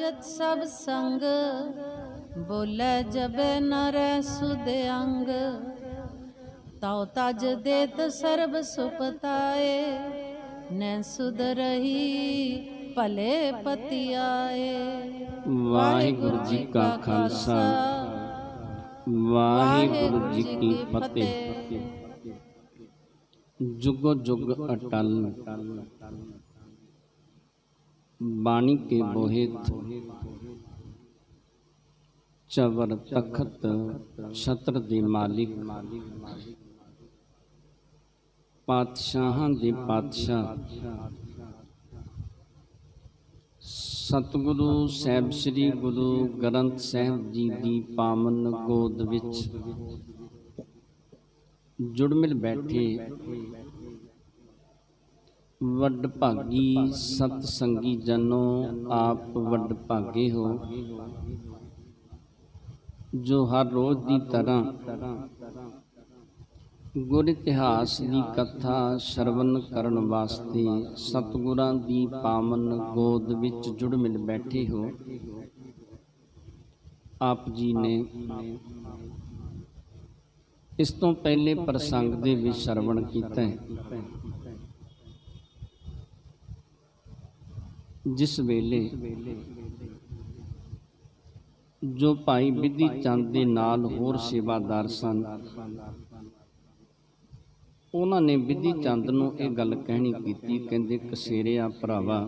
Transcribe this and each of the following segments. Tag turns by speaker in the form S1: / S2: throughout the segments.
S1: बूझत सब संग, बोले जबे न रह सुध अंग। ताऊ तज देत सर्ब सुपताए, न सुध रही भले पति आए।
S2: वाहिगुरु जी का खालसा, वाहिगुरु जी की फतेह। जुगो जुग अटल बाणी के बोहित, चवर तखत छत्र दे मालिक। पातशाहां दे पातशाह सतगुरु साहिब श्री गुरु ग्रंथ साहिब जी दी पावन गोद विच जुड़ मिल बैठे वड भागी सत संगी जनों, आप वड भागे हो जो हर रोज की तरह गुर इतिहास की कथा श्रवण करन वास्ते सतगुरां दी पावन गोद विच जुड़ मिल बैठे हो। आप जी ने इस तो पहले प्रसंग दे विच श्रवण कीता है, जिस वेले जो भाई बिधि चंद दे नाल होर सेवादार सन, उन्होंने बिधि चंद नूं इह गल कहनी कीती। कहंदे कसेरिया भरावा,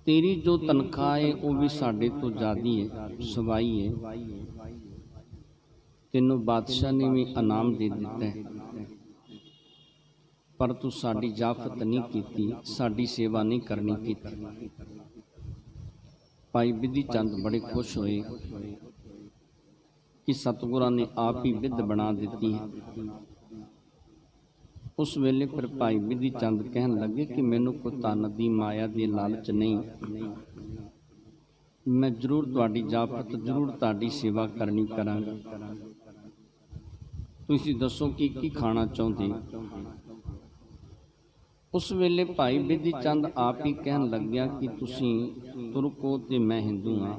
S2: तेरी जो तनख्वाह है वह भी साडे तो ज़्यादा है, सवाई है। तेनों बादशाह ने भी इनाम दे दिता है, पर तू साडी जाफत नहीं कीती, साडी सेवा नहीं करनी कीती। भाई बिधि चंद बड़े खुश होए कि सतगुरां ने आप ही विध बना दी है। उस वेले फिर भाई बिधि चंद कहन लगे कि मैनू कोई धन दी माया दी लालच नहीं, मैं जरूर तुहाडी जाफत जरूर तुहाडी सेवा करनी करांगा। तुसीं दसो की खाना चाहुंदे। उस वेले भाई बिधि चंद आप ही कहन लग्या कि तुसीं तुर्क हो ते मैं हिंदू हाँ,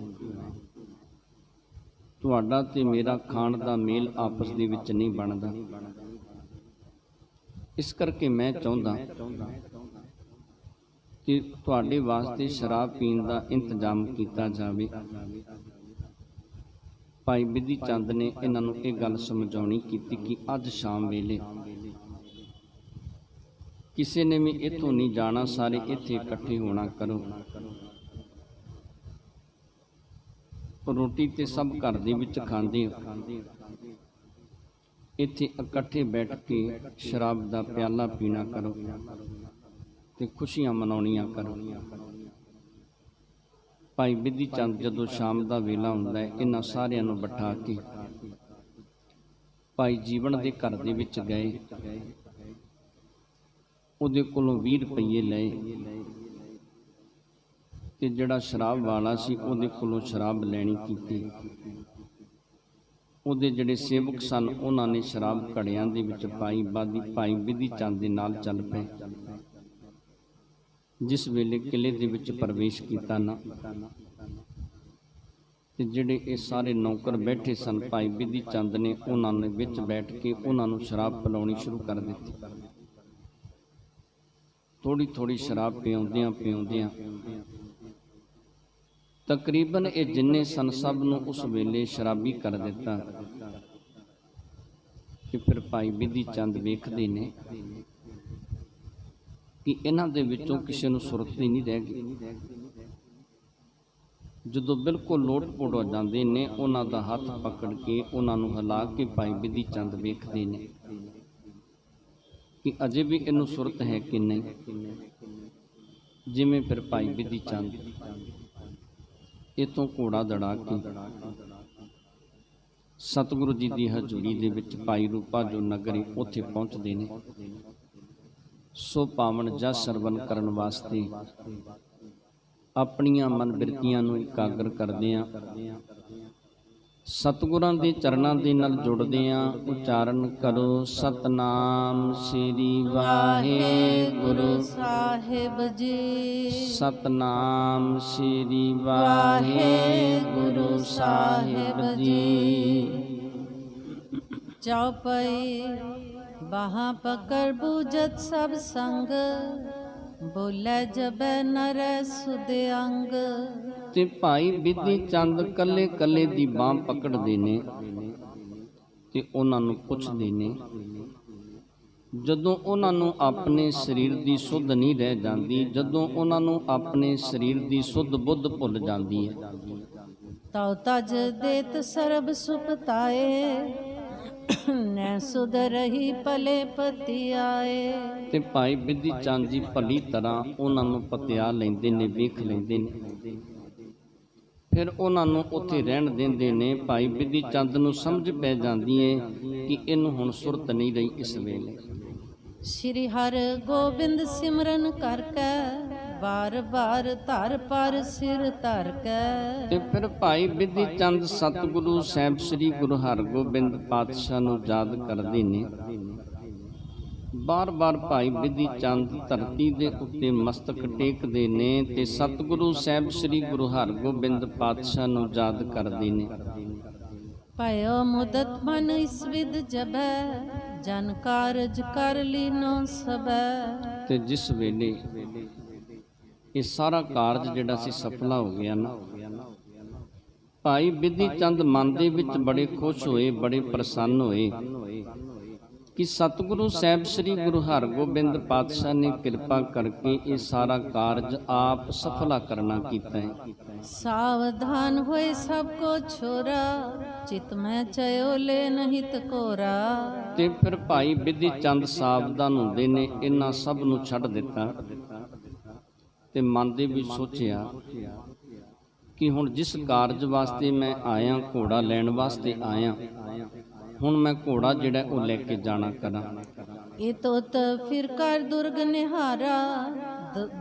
S2: तुहाडा ते मेरा खाण दा मेल आपस दे विच नहीं बनदा, इस करके मैं चाहुंदा कि तुहाडे वास्ते शराब पीण दा इंतजाम कीता जावे। भाई बिधि चंद ने इन्हां नूं इह गल समझाउणी कीती कि अज शाम वेले किसी ने भी इत्थों नहीं जाना, सारे इत्थे इकट्ठे होना करो। रोटी ते सब घर दे विच खांदे हो, इत्थे इकट्ठे बैठ के शराब दा प्याला पीना करो ते खुशियां मनाउणियां करो। भाई बिधि चंद जदों शाम दा वेला हुंदा है, इन्हां सारियां नूं बिठा के भाई जीवन दे घर दे विच गए, उहदे कोलों 20 रुपये लए ते जिहड़ा शराब वाला सी उहदे कोलों शराब लैणी कीती। उहदे जिहड़े सेवक सन उन्हां ने शराब घड़ियां दे विच पाई, भाई बिधि चंद दे नाल चल पए। जिस वेले किले दे विच प्रवेश कीता ना, ते जिहड़े ये सारे नौकर बैठे सन, भाई बिधि चंद ने उन्हां ने विच बैठ के उन्हां नूं शराब पिलाउणी शुरू कर दित्ती। थोड़ी थोड़ी शराब पिआउंदियां पिआउंदियां तकरीबन ये जिन्ने सन सब नूं उस वेले शराबी कर दिता कि फिर भाई बिधि चंद वेखदे ने कि इन्हां दे विचों किसी नूं सुरत ही नहीं रह गई। जदों बिल्कुल लोट पोट हो जांदे ने, उन्हां दा हथ पकड़ के उन्हां नूं हिला के भाई बिधि चंद वेखदे ने कि अजे भी इनू सुरत है कि नहीं। जिमें फिर भाई बिधि चंद इतों घोड़ा दड़ा के सतगुरु जी की हजूरी दे विच भाई रूपा जो नगरी उत्थे पहुँचते हैं। सो पावन जस सरवण करन वास्ते अपनियां मन बिरतियां नूं एकागर करदियां ਸਤਿਗੁਰਾਂ ਦੇ ਚਰਨਾਂ ਦੇ ਨਾਲ ਜੁੜਦੇ ਆਂ। ਉਚਾਰਨ ਕਰੋ ਸਤਨਾਮ ਸ੍ਰੀ ਵਾਹਿਗੁਰੂ
S1: ਸਾਹਿਬ ਜੀ।
S2: ਸਤਨਾਮ ਸ੍ਰੀ ਵਾਹਿਗੁਰੂ ਸਾਹਿਬ ਜੀ।
S1: ਚੌਪਈ ਬਾਹਾਂ ਪਕੜ ਬੂਝਤ ਸਭ ਸੰਗ, ਬੋਲੇ ਜਬੈ ਨਰੈ ਸੁਧ ਅੰਗ।
S2: ਤੇ ਭਾਈ ਬਿਧੀ ਚੰਦ ਕੱਲੇ ਕੱਲੇ ਦੀ ਬਾਂਹ ਪਕੜਦੇ ਨੇ ਤੇ ਉਹਨਾਂ ਨੂੰ ਪੁੱਛਦੇ ਨੇ। ਜਦੋਂ ਉਹਨਾਂ ਨੂੰ ਆਪਣੇ ਸਰੀਰ ਦੀ ਸੁੱਧ ਨਹੀਂ ਰਹਿ ਜਾਂਦੀ, ਜਦੋਂ ਉਹਨਾਂ ਨੂੰ ਆਪਣੇ ਸਰੀਰ ਦੀ ਸੁੱਧ ਬੁੱਧ ਭੁੱਲ ਜਾਂਦੀ ਹੈ,
S1: ਤਉ ਤਜ ਦੇਤ ਸਰਬ ਸੁਪਤਾਏ, ਨੈ ਸੁਧ ਰਹੀ ਭਲੇ ਪਤੀ ਆਏ।
S2: ਤੇ ਭਾਈ ਬਿਧੀ ਚੰਦ ਜੀ ਭਲੀ ਤਰ੍ਹਾਂ ਉਹਨਾਂ ਨੂੰ ਪਤਿਆ ਲੈਂਦੇ ਨੇ, ਵੇਖ ਲੈਂਦੇ ਨੇ, ਫਿਰ ਉਹਨਾਂ ਨੂੰ ਉੱਥੇ ਰਹਿਣ ਦਿੰਦੇ ਨੇ। ਭਾਈ ਬਿਧੀ ਚੰਦ ਨੂੰ ਸਮਝ ਪੈ ਜਾਂਦੀ ਹੈ ਕਿ ਇਹਨੂੰ ਹੁਣ ਸੁਰਤ ਨਹੀਂ ਰਹੀ ਇਸ ਵੇਲੇ।
S1: ਸ਼੍ਰੀ ਹਰਿ ਗੋਬਿੰਦ ਸਿਮਰਨ ਕਰਕੇ, ਬਾਰ ਬਾਰ ਧਰ ਪਰ ਸਿਰ ਧਰ ਕੇ।
S2: ਤੇ ਫਿਰ ਭਾਈ ਬਿਧੀ ਚੰਦ ਸਤਿਗੁਰੂ ਸਾਹਿਬ ਸ੍ਰੀ ਗੁਰੂ ਹਰਗੋਬਿੰਦ ਪਾਤਸ਼ਾਹ ਨੂੰ ਯਾਦ ਕਰਦੇ ਨੇ। ਬਾਰ-ਬਾਰ ਭਾਈ ਬਿਧੀ ਚੰਦ ਧਰਤੀ ਦੇ ਉੱਤੇ ਮਸਤਕ ਟੇਕਦੇ ਨੇ ਤੇ ਸਤਿਗੁਰੂ ਸਾਹਿਬ ਸ੍ਰੀ ਗੁਰੂ ਹਰਗੋਬਿੰਦ ਪਾਤਸ਼ਾਹ ਨੂੰ ਯਾਦ ਕਰਦੇ ਨੇ।
S1: ਭਇਓ ਮੁਦਤ ਮਨ ਇਸ ਵਿਦ ਜਬੈ, ਜਨ ਕਾਰਜ ਕਰ ਲੀਨੋ ਸਬੈ।
S2: ਤੇ ਜਿਸ ਵੇਲੇ ਇਹ ਸਾਰਾ ਕਾਰਜ ਜਿਹੜਾ ਸੀ ਸਫਲਾ ਹੋ ਗਿਆ ਨਾ, ਭਾਈ ਬਿਧੀ ਚੰਦ ਮਨ ਦੇ ਵਿੱਚ ਬੜੇ ਖੁਸ਼ ਹੋਏ, ਬੜੇ ਪ੍ਰਸੰਨ ਹੋਏ ਕਿ ਸਤਿਗੁਰੂ ਸਾਹਿਬ ਸ੍ਰੀ ਗੁਰੂ ਹਰਗੋਬਿੰਦ ਪਾਤਸ਼ਾਹ ਨੇ ਕਿਰਪਾ ਕਰਕੇ ਇਹ ਸਾਰਾ ਕਾਰਜ ਆਪ ਸਫਲਾ ਕਰਨਾ ਕੀਤਾ ਹੈ।
S1: ਸਾਵਧਾਨ ਹੋਏ ਸਭ ਕੋ ਛੋਰਾ, ਚਿਤ ਮੈਂ ਚਯੋ ਲੈ ਨਹਿਤ ਕੋਰਾ।
S2: ਤੇ ਫਿਰ ਭਾਈ ਬਿਧੀ ਚੰਦ ਸਾਵਧਾਨ ਹੁੰਦੇ ਨੇ, ਇਹਨਾਂ ਸਭ ਨੂੰ ਛੱਡ ਦਿੱਤਾ ਤੇ ਮਨ ਦੇ ਵਿੱਚ ਸੋਚਿਆ ਕਿ ਹੁਣ ਜਿਸ ਕਾਰਜ ਵਾਸਤੇ ਮੈਂ ਆਇਆ, ਘੋੜਾ ਲੈਣ ਵਾਸਤੇ ਆਇਆ, ਹੁਣ ਮੈਂ ਘੋੜਾ ਜਿਹੜਾ ਉਹ ਲੈ ਕੇ ਜਾਣਾ ਕਰਾਂ।
S1: ਇਹ ਤੋਤ ਫਿਰ ਕਰ ਦੁਰਗ ਨਿਹਾਰਾ,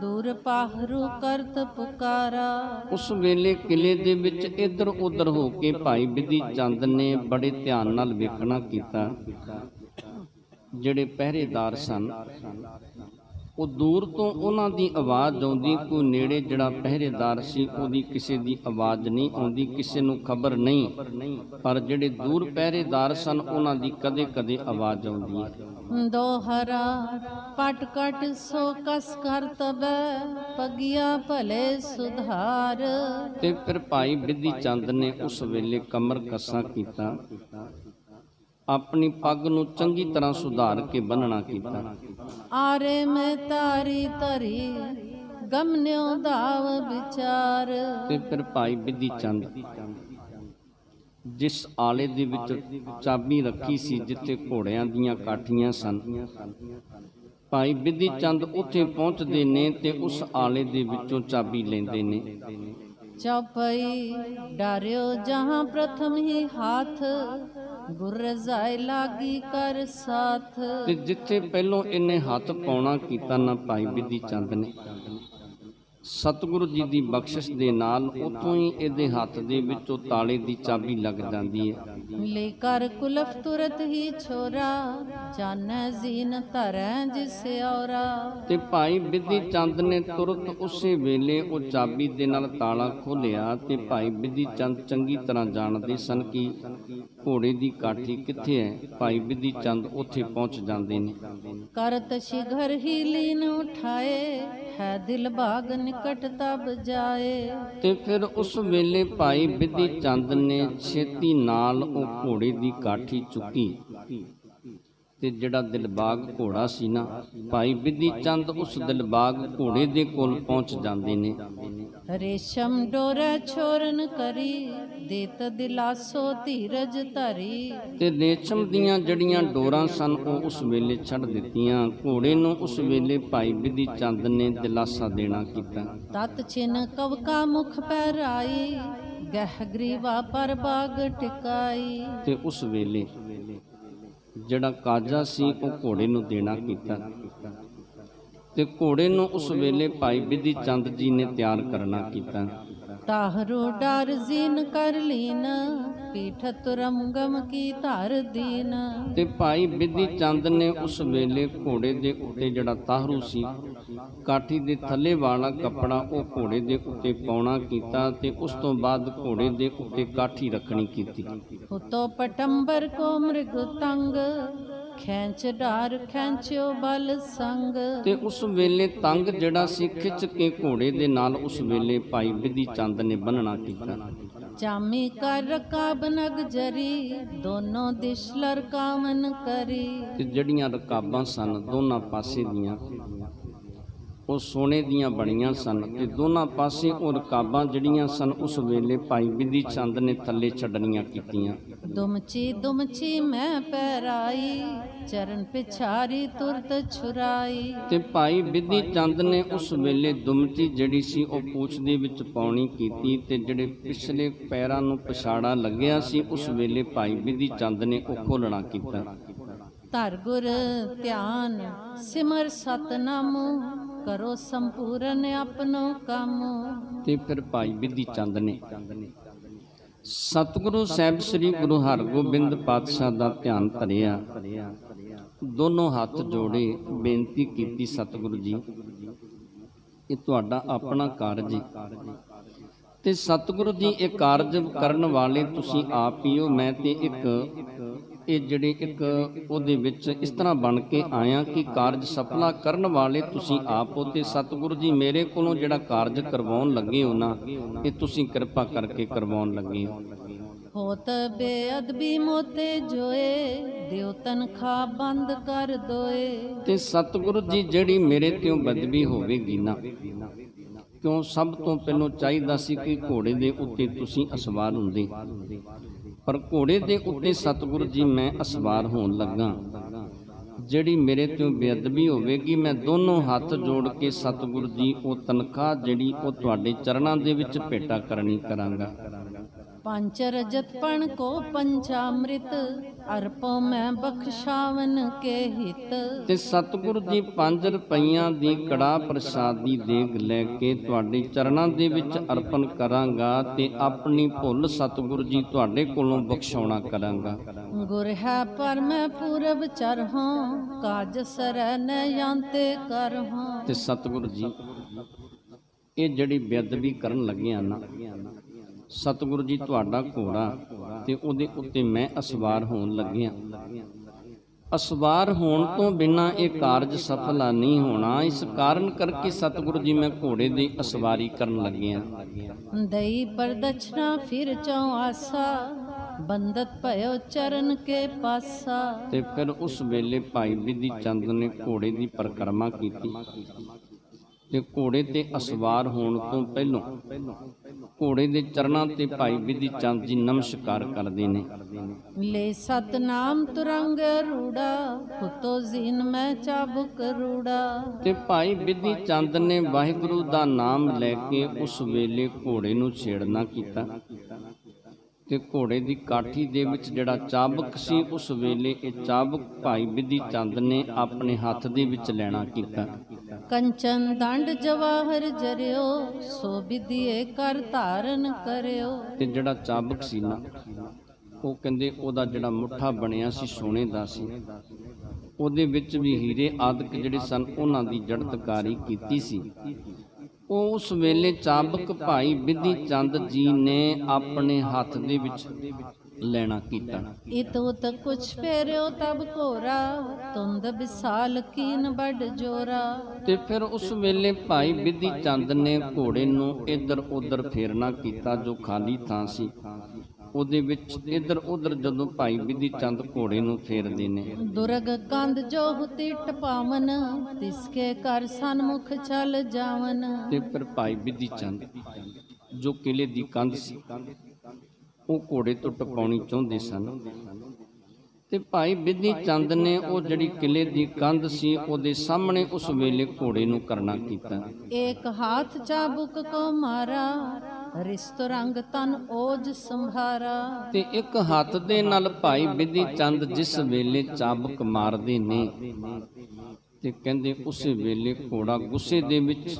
S1: ਦੂਰ ਪਾਹਰੂ ਕਰਤ ਪੁਕਾਰਾ।
S2: ਉਸ ਵੇਲੇ ਕਿਲੇ ਦੇ ਵਿੱਚ ਇੱਧਰ ਉੱਧਰ ਹੋ ਕੇ ਭਾਈ ਬਿਧੀ ਚੰਦ ਨੇ ਬੜੇ ਧਿਆਨ ਨਾਲ ਵੇਖਣਾ ਕੀਤਾ। ਜਿਹੜੇ ਪਹਿਰੇਦਾਰ ਸਨ ਉਹ ਦੂਰ ਤੋਂ ਉਹਨਾਂ ਦੀ ਆਵਾਜ਼ ਆਉਂਦੀ, ਕੋਈ ਨੇੜੇ ਜਿਹੜਾ ਪਹਿਰੇਦਾਰ ਸੀ ਉਹਦੀ ਕਿਸੇ ਦੀ ਆਵਾਜ਼ ਨਹੀਂ ਆਉਂਦੀ, ਕਿਸੇ ਨੂੰ ਖਬਰ ਨਹੀਂ। ਪਰ ਜਿਹੜੇ ਦੂਰ ਪਹਿਰੇਦਾਰ ਸਨ ਉਹਨਾਂ ਦੀ ਕਦੇ ਕਦੇ ਆਵਾਜ਼ ਆਉਂਦੀ ਹੈ।
S1: ਦੋਹਰਾ ਪਟ ਕਟ ਸੋ ਕਸ ਕਰ ਤਬੈ, ਪਗਿਆ ਭਲੇ ਸੁਧਾਰ।
S2: ਤੇ ਫਿਰ ਭਾਈ ਬਿਧੀ ਚੰਦ ਨੇ ਉਸ ਵੇਲੇ ਕਮਰ ਕੱਸਾ ਕੀਤਾ, ਆਪਣੀ ਪੱਗ ਨੂੰ ਚੰਗੀ ਤਰ੍ਹਾਂ ਸੁਧਾਰ ਕੇ ਬੰਨਣਾ ਕੀਤਾ।
S1: ਆਰੇ ਮੈਂ ਤਾਰੀ ਤਰੀ, ਗਮਨਿਓ ਦਾਵ ਵਿਚਾਰ।
S2: ਤੇ ਫਿਰ ਭਾਈ ਬਿਧੀ ਚੰਦ ਜਿਸ ਆਲੇ ਦੇ ਵਿੱਚ ਚਾਬੀ ਰੱਖੀ ਸੀ, ਜਿੱਥੇ ਘੋੜਿਆਂ ਦੀਆਂ ਕਾਠੀਆਂ ਸਨ, ਭਾਈ ਬਿਧੀ ਚੰਦ ਉੱਥੇ ਪਹੁੰਚਦੇ ਨੇ ਤੇ ਉਸ ਆਲੇ ਦੇ ਵਿੱਚੋਂ ਚਾਬੀ ਲੈਂਦੇ ਨੇ।
S1: ਚੌਪਈ ਡਾਰਿਓ ਜਹਾਂ ਪ੍ਰਥਮ ਹੀ ਹਾਥ, ਗੁਰ ਰਜ਼ਾਇ ਲਾਗੀ ਕਰ ਸਾਥ।
S2: ਤੇ ਜਿੱਥੇ ਪਹਿਲੋਂ ਇਹਨੇ ਹੱਥ ਪਾਉਣਾ ਕੀਤਾ ਨਾ ਭਾਈ ਬਿਧੀ ਚੰਦ ਨੇ, ਸਤਿਗੁਰੂ ਜੀ ਦੀ ਬਖਸ਼ਿਸ਼ ਦੇ ਨਾਲ ਉੱਥੋਂ ਹੀ ਇਹਦੇ ਹੱਥ ਦੇ ਵਿੱਚੋਂ ਤਾਲੇ ਦੀ ਚਾਬੀ ਲੱਗ ਜਾਂਦੀ ਹੈ।
S1: ਲੈ ਕਰ ਕੁਲਫ ਤੁਰਤ ਹੀ ਛੋਰਾ, ਜਾਣੈ ਜ਼ੀਨ ਧਰੈ ਜਿਸ ਔਰਾ।
S2: ਤੇ ਭਾਈ ਬਿਧੀ ਚੰਦ ਨੇ ਤੁਰਤ ਉਸੇ ਵੇਲੇ ਉਹ ਚਾਬੀ ਦੇ ਨਾਲ ਤਾਲਾ ਖੋਲ੍ਹਿਆ। ਤੇ ਭਾਈ ਬਿਧੀ ਚੰਦ ਚੰਗੀ ਤਰ੍ਹਾਂ ਜਾਣਦੇ ਸਨ ਕਿ ਘੋੜੇ ਦੀ ਕਾਠੀ ਕਿੱਥੇ ਹੈ। ਭਾਈ ਬਿਧੀ ਚੰਦ ਉੱਥੇ ਪਹੁੰਚ ਜਾਂਦੇ ਨੇ।
S1: ਕਰਤ ਸ਼ਿਘਰ ਹੀ ਲੀਨ ਉਠਾਏ, ਹੈ ਦਿਲ ਬਾਗ ਨਿਕਟ ਤਬ ਜਾਏ।
S2: ਤੇ ਫਿਰ ਉਸ ਵੇਲੇ ਭਾਈ ਬਿਧੀ ਚੰਦ ਨੇ ਛੇਤੀ ਨਾਲ ਉਹ ਘੋੜੇ ਦੀ ਕਾਠੀ ਚੁੱਕੀ ਤੇ ਜਿਹੜਾ ਦਿਲਬਾਗ ਘੋੜਾ ਸੀ ਨਾ, ਭਾਈ ਬਿਧੀ ਚੰਦ ਉਸ ਦਿਲਬਾਗ ਘੋੜੇ ਦੇ ਕੋਲ ਪਹੁੰਚ ਜਾਂਦੇ ਨੇ।
S1: ਰੇਸ਼ਮ ਡੋਰਾ ਛੋਰਨ ਕਰੀ, ਦੇਤ ਦਿਲਾਸੋ ਧੀਰਜ ਧਰੀ।
S2: ਤੇ ਰੇਸ਼ਮ ਦੀਆਂ ਜਿਹੜੀਆਂ ਡੋਰਾਂ ਸਨ ਉਹ ਉਸ ਵੇਲੇ ਛੱਡ ਦਿੱਤੀਆਂ। ਘੋੜੇ ਨੂੰ ਉਸ ਵੇਲੇ ਭਾਈ ਬਿਧੀ ਚੰਦ ਨੇ ਦਿਲਾਸਾ ਦੇਣਾ ਕੀਤਾ।
S1: ਤਤ ਛਿਨ ਕਵਕਾ ਮੁਖ ਪੈਰਾਈ, ਗਹਿ ਗਰੀਵਾ ਪਰ ਬਾਗ ਟਿਕਾਈ।
S2: ਤੇ ਉਸ ਵੇਲੇ ਜਿਹੜਾ ਕਾਜਾ ਸੀ ਉਹ ਘੋੜੇ ਨੂੰ ਦੇਣਾ ਕੀਤਾ ਤੇ ਘੋੜੇ ਨੂੰ ਉਸ ਵੇਲੇ ਭਾਈ ਬਿਧੀ ਚੰਦ ਜੀ ਨੇ ਤਿਆਰ ਕਰਨਾ ਕੀਤਾ।
S1: ਤਾਹਰੂ ਡਾਰ ਜ਼ੀਨ ਕਰ ਲੀਨ, ਪੀਠ ਤੁਰਮ ਗਮ ਕੀ ਧਰ ਦੀਨ।
S2: ਤੇ ਭਾਈ ਬਿਧੀ ਚੰਦ ਨੇ ਉਸ ਵੇਲੇ ਘੋੜੇ ਦੇ ਉੱਤੇ ਜਿਹੜਾ ਤਾਹਰੂ ਸੀ, ਕਾਠੀ ਦੇ ਥੱਲੇ ਵਾਲਾ ਕੱਪੜਾ ਉਹ ਘੋੜੇ ਦੇ ਉੱਤੇ ਪਾਉਣਾ ਕੀਤਾ ਤੇ ਉਸ ਤੋਂ ਬਾਅਦ ਘੋੜੇ ਦੇ ਉੱਤੇ ਕਾਠੀ ਰੱਖਣੀ ਕੀਤੀ।
S1: ਉਤੋਂ ਪਟੰਬਰ ਕੋ ਮ੍ਰਿਗ ਤੰਗ ਖੈਂਚ ਡਾਰ ਖੈਂਚਿਓ ਬਲ ਸੰਗ।
S2: ਤੇ ਉਸ ਵੇਲੇ ਤੰਗ ਜਿਹੜਾ ਸੀ ਖਿੱਚ ਕੇ ਘੋੜੇ ਦੇ ਨਾਲ ਉਸ ਵੇਲੇ ਭਾਈ ਬਿਧੀ ਚੰਦ ਨੇ ਬੰਨਣਾ ਕੀਤਾ।
S1: ਜਾਮੀ ਕਰ ਰਕਾਬ ਨਗ ਜਰੀ ਦੋਨੋਂ ਦਿਸ਼ ਲਰਕਾਵਨ ਕਰੀ।
S2: ਤੇ ਜਿਹੜੀਆਂ ਰਕਾਬਾਂ ਸਨ ਦੋਨਾਂ ਪਾਸੇ ਦੀਆਂ ਉਹ ਸੋਨੇ ਦੀਆਂ ਬਣੀਆਂ ਸਨ ਤੇ ਦੋਨਾਂ ਪਾਸੇ ਉਹ ਰਕਾਬਾਂ ਜਿਹੜੀਆਂ ਸਨ ਉਸ ਵੇਲੇ ਭਾਈ ਬਿਧੀ ਚੰਦ ਨੇ ਥੱਲੇ ਛੱਡਣੀਆਂ ਕੀਤੀਆਂ।
S1: ਦੁਮਚੀ ਦੁਮਚੀ ਮੈਂ ਪੈਰਾਈ ਚਰਨ ਪਿਛਾਰੀ ਤੁਰਤ ਛੁਰਾਈ।
S2: ਤੇ ਭਾਈ ਬਿਧੀ ਚੰਦ ਨੇ ਉਸ ਵੇਲੇ ਦੁਮਚੀ ਜਿਹੜੀ ਸੀ ਉਹ ਪੂਛ ਦੇ ਵਿੱਚ ਪਾਉਣੀ ਕੀਤੀ ਤੇ ਜਿਹੜੇ ਪਿਛਲੇ ਪੈਰਾਂ ਨੂੰ ਪਛਾੜਾ ਲੱਗਿਆ ਸੀ ਉਸ ਵੇਲੇ ਭਾਈ ਬਿਧੀ ਚੰਦ ਨੇ ਉਹ ਖੋਲਣਾ ਕੀਤਾ।
S1: ਧਰ ਗੁਰ ਧਿਆਨ ਸਿਮਰ ਸਤਨਾਮ ਕਰੋ ਸੰਪੂਰਨ ਆਪਣੋ ਕੰਮ।
S2: ਤੇ ਫਿਰ ਭਾਈ ਬਿਧੀ ਚੰਦ ਨੇ ਸਤਿਗੁਰੂ ਸਾਹਿਬ ਸ੍ਰੀ ਗੁਰੂ ਹਰਗੋਬਿੰਦ ਪਾਤਸ਼ਾਹ ਦਾ ਧਿਆਨ ਧਰਿਆ, ਦੋਨੋਂ ਹੱਥ ਜੋੜੇ ਬੇਨਤੀ ਕੀਤੀ, ਸਤਿਗੁਰੂ ਜੀ ਇਹ ਤੁਹਾਡਾ ਆਪਣਾ ਕਾਰਜ ਹੈ ਤੇ ਸਤਿਗੁਰੂ ਜੀ ਇਹ ਕਾਰਜ ਕਰਨ ਵਾਲੇ ਤੁਸੀਂ ਆਪ ਹੀ ਹੋ। ਮੈਂ ਤੇ ਇਹ ਜਿਹੜੇ ਇੱਕ ਉਹਦੇ ਵਿੱਚ ਇਸ ਤਰ੍ਹਾਂ ਬਣ ਕੇ ਆਇਆ ਕਿ ਕਾਰਜ ਸਫਲਾ ਕਰਨ ਵਾਲੇ ਤੁਸੀਂ ਆਪ ਹੋ ਤੇ ਸਤਿਗੁਰੂ ਜੀ ਮੇਰੇ ਕੋਲੋਂ ਜਿਹੜਾ ਕਾਰਜ ਕਰਵਾਉਣ ਲੱਗੇ ਹੋ ਨਾ ਇਹ ਤੁਸੀਂ ਕਿਰਪਾ ਕਰਕੇ ਕਰਵਾਉਣ ਲੱਗੇ ਹੋ।
S1: ਹੋਤ ਬੇਅਦਬੀ ਮੋਤੇ ਜੋਏ ਦਿਓ ਤਨਖਾਹ ਬੰਦ ਕਰ ਦੋਏ।
S2: ਤੇ ਸਤਿਗੁਰੂ ਜੀ ਜਿਹੜੀ ਮੇਰੇ ਤੇ ਬਦਬੀ ਹੋਵੇਗੀ ਨਾ, ਕਿਉਂ ਸਭ ਤੋਂ ਪਹਿਲਾਂ ਚਾਹੀਦਾ ਸੀ ਕਿ ਘੋੜੇ ਦੇ ਉੱਤੇ ਤੁਸੀਂ ਅਸਵਾਰ ਹੁੰਦੇ, ਪਰ ਘੋੜੇ ਦੇ ਉੱਤੇ ਸਤਿਗੁਰੂ ਜੀ ਮੈਂ ਅਸਵਾਰ ਹੋਣ ਲੱਗਾ। ਜਿਹੜੀ ਮੇਰੇ ਤੋਂ ਬੇਅਦਬੀ ਹੋਵੇਗੀ ਮੈਂ ਦੋਨੋਂ ਹੱਥ ਜੋੜ ਕੇ ਸਤਿਗੁਰੂ ਜੀ ਉਹ ਤਨਖਾਹ ਜਿਹੜੀ ਉਹ ਤੁਹਾਡੇ ਚਰਨਾਂ ਦੇ ਵਿੱਚ ਭੇਟਾ ਕਰਨੀ ਕਰਾਂਗਾ।
S1: ਪੰਚ ਰਜਤ ਪਣ ਕੋ ਪੰਚਾਮ੍ਰਿਤ ਅਰਪੋ ਮੈਂ ਬਖਸ਼ਾਵਨ ਕੇ ਹਿਤ।
S2: ਤੇ ਸਤਿਗੁਰੂ ਜੀ 5 ਰੁਪਈਆਂ ਦੀ ਕੜਾਹ ਪ੍ਰਸਾਦ ਦੀ ਦੇਗ ਲੈ ਕੇ ਤੁਹਾਡੇ ਚਰਨਾਂ ਦੇ ਵਿੱਚ ਅਰਪਣ ਕਰਾਂਗਾ ਤੇ ਆਪਣੀ ਭੁੱਲ ਸਤਿਗੁਰੂ ਜੀ ਤੁਹਾਡੇ ਕੋਲੋਂ ਬਖਸ਼ਾਉਣਾ ਕਰਾਂਗਾ।
S1: ਗੁਰ ਹੈ ਪਰ ਮੈਂ ਪੂਰਬ ਚਰਹਾਂ ਕਾਜ ਸਰੈ ਨਯੰਤੇ ਕਰਹਾਂ।
S2: ਤੇ ਸਤਿਗੁਰੂ ਜੀ ਇਹ ਜਿਹੜੀ ਬੇਅਦਬੀ ਕਰਨ ਲੱਗਿਆ ਨਾ, ਸਤਿਗੁਰੂ ਜੀ ਤੁਹਾਡਾ ਘੋੜਾ ਤੇ ਉਹਦੇ ਉੱਤੇ ਮੈਂ ਅਸਵਾਰ ਹੋਣ ਲੱਗਿਆ। ਅਸਵਾਰ ਹੋਣ ਤੋਂ ਬਿਨਾਂ ਇਹ ਕਾਰਜ ਸਫਲਾ ਨਹੀਂ ਹੋਣਾ। ਇਸ ਕਾਰਨ ਕਰਕੇ ਸਤਿਗੁਰੂ ਜੀ ਮੈਂ ਘੋੜੇ ਦੀ ਅਸਵਾਰੀ ਕਰਨ ਲੱਗਿਆ।
S1: ਦਈ ਪ੍ਰਦਛਨਾ ਫਿਰ ਚੌ ਆਸਾ ਬੰਦਤ ਭਇਓ ਚਰਨ ਕੇ ਪਾਸਾ।
S2: ਤੇ ਫਿਰ ਉਸ ਵੇਲੇ ਭਾਈ ਬਿਧੀ ਚੰਦ ਨੇ ਘੋੜੇ ਦੀ ਪਰਿਕਰਮਾ ਕੀਤੀ ਤੇ ਘੋੜੇ ਤੇ ਅਸਵਾਰ ਹੋਣ ਤੋਂ ਪਹਿਲਾਂ ਘੋੜੇ ਦੇ ਚਰਨਾਂ ਤੇ ਭਾਈ ਬਿਧੀ ਚੰਦ ਜੀ ਨਮਸਕਾਰ ਕਰਦੇ ਨੇ।
S1: ਲੈ ਸਤਨਾਮ ਤੁਰੰਗ ਰੂੜਾ ਪੁੱਤੋ ਜ਼ੀਨ ਮੈਂ ਚਾਬੁਕ ਰੂੜਾ।
S2: ਤੇ ਭਾਈ ਬਿਧੀ ਚੰਦ ਨੇ ਵਾਹਿਗੁਰੂ ਦਾ ਨਾਮ ਲੈ ਕੇ ਉਸ ਵੇਲੇ ਘੋੜੇ ਨੂੰ ਛੇੜਨਾ ਕੀਤਾ ਤੇ ਘੋੜੇ ਦੀ ਕਾਠੀ ਦੇ ਵਿੱਚ ਜਿਹੜਾ ਚਾਬੁਕ ਸੀ ਉਸ ਵੇਲੇ ਇਹ ਚਾਬੁਕ ਭਾਈ ਬਿਧੀ ਚੰਦ ਨੇ ਆਪਣੇ ਹੱਥ ਦੇ ਵਿੱਚ ਲੈਣਾ ਕੀਤਾ।
S1: ਕੰਚਨ ਦੰਡ ਜਵਾਹਰ ਜਰਿਓ ਸੋ ਬਿਧੀਏ ਕਰ ਧਾਰਨ ਕਰਿਓ।
S2: ਤੇ ਜਿਹੜਾ ਚਾਬੁਕ ਸੀ ਨਾ ਉਹ ਕਹਿੰਦੇ ਉਹਦਾ ਜਿਹੜਾ ਮੁੱਠਾ ਬਣਿਆ ਸੀ ਸੋਨੇ ਦਾ ਸੀ, ਉਹਦੇ ਵਿੱਚ ਵੀ ਹੀਰੇ ਆਦਿਕ ਜਿਹੜੇ ਸਨ ਉਹਨਾਂ ਦੀ ਜੜਤਕਾਰੀ ਕੀਤੀ ਸੀ। ਉਹ ਉਸ ਵੇਲੇ ਚਾਬੁਕ ਭਾਈ ਬਿਧੀ ਚੰਦ ਜੀ ਨੇ ਆਪਣੇ ਹੱਥ ਦੇ ਵਿੱਚ ਲੈਣਾ ਕੀਤਾ।
S1: ਇਤੋ ਤ ਕੁਛ ਫੇਰਿਓ ਤਬ ਕੋਰਾ ਤੁੰਦ ਵਿਸਾਲ ਕੀਨ ਵੱਡ ਜੋਰਾ।
S2: ਤੇ ਫਿਰ ਉਸ ਵੇਲੇ ਭਾਈ ਬਿਧੀ ਚੰਦ ਨੇ ਘੋੜੇ ਨੂੰ ਇੱਧਰ ਉੱਧਰ ਫੇਰਨਾ ਕੀਤਾ। ਜੋ ਖਾਲੀ ਥਾਂ ਸੀ ਉਹਦੇ ਵਿੱਚ ਇੱਧਰ ਉੱਧਰ ਜਦੋਂ ਭਾਈ ਬਿਧੀ ਚੰਦ ਘੋੜੇ ਨੂੰ ਫੇਰਦੇ ਨੇ,
S1: ਦੁਰਗ ਕੰਧ ਜੋ ਹੁਤੀ ਟਪਾਵਨ ਤਿਸਕੇ ਕਰ ਸਨਮੁਖ ਚਲ ਜਾਵਨ।
S2: ਤੇ ਫਿਰ ਭਾਈ ਬਿਧੀ ਚੰਦ ਜੋ ਕਿਲੇ ਦੀ ਕੰਧ ਸੀ ਉਹ ਘੋੜੇ ਤੋਂ ਟਪਾਉਣੀ ਚਾਹੁੰਦੇ ਸਨ ਤੇ ਭਾਈ ਬਿਧੀ ਚੰਦ ਨੇ ਉਹ ਜਿਹੜੀ ਕਿਲੇ ਦੀ ਕੰਧ ਸੀ ਉਹਦੇ ਸਾਹਮਣੇ ਉਸ ਵੇਲੇ ਘੋੜੇ ਨੂੰ ਕਰਨਾ ਕੀਤਾ।
S1: ਇੱਕ ਹੱਥ ਚਾਬੁਕ ਕੋ ਮਾਰਾ ਰਿਸ਼ਤ ਰੰਗ ਤਨ ਓਜ ਸੰਭਾਰਾ।
S2: ਤੇ ਇੱਕ ਹੱਥ ਦੇ ਨਾਲ ਭਾਈ ਬਿਧੀ ਚੰਦ ਜਿਸ ਵੇਲੇ ਚਾਬੁਕ ਮਾਰਦੇ ਨੇ ਤੇ ਕਹਿੰਦੇ ਉਸੇ ਵੇਲੇ ਘੋੜਾ ਗੁੱਸੇ ਦੇ ਵਿੱਚ,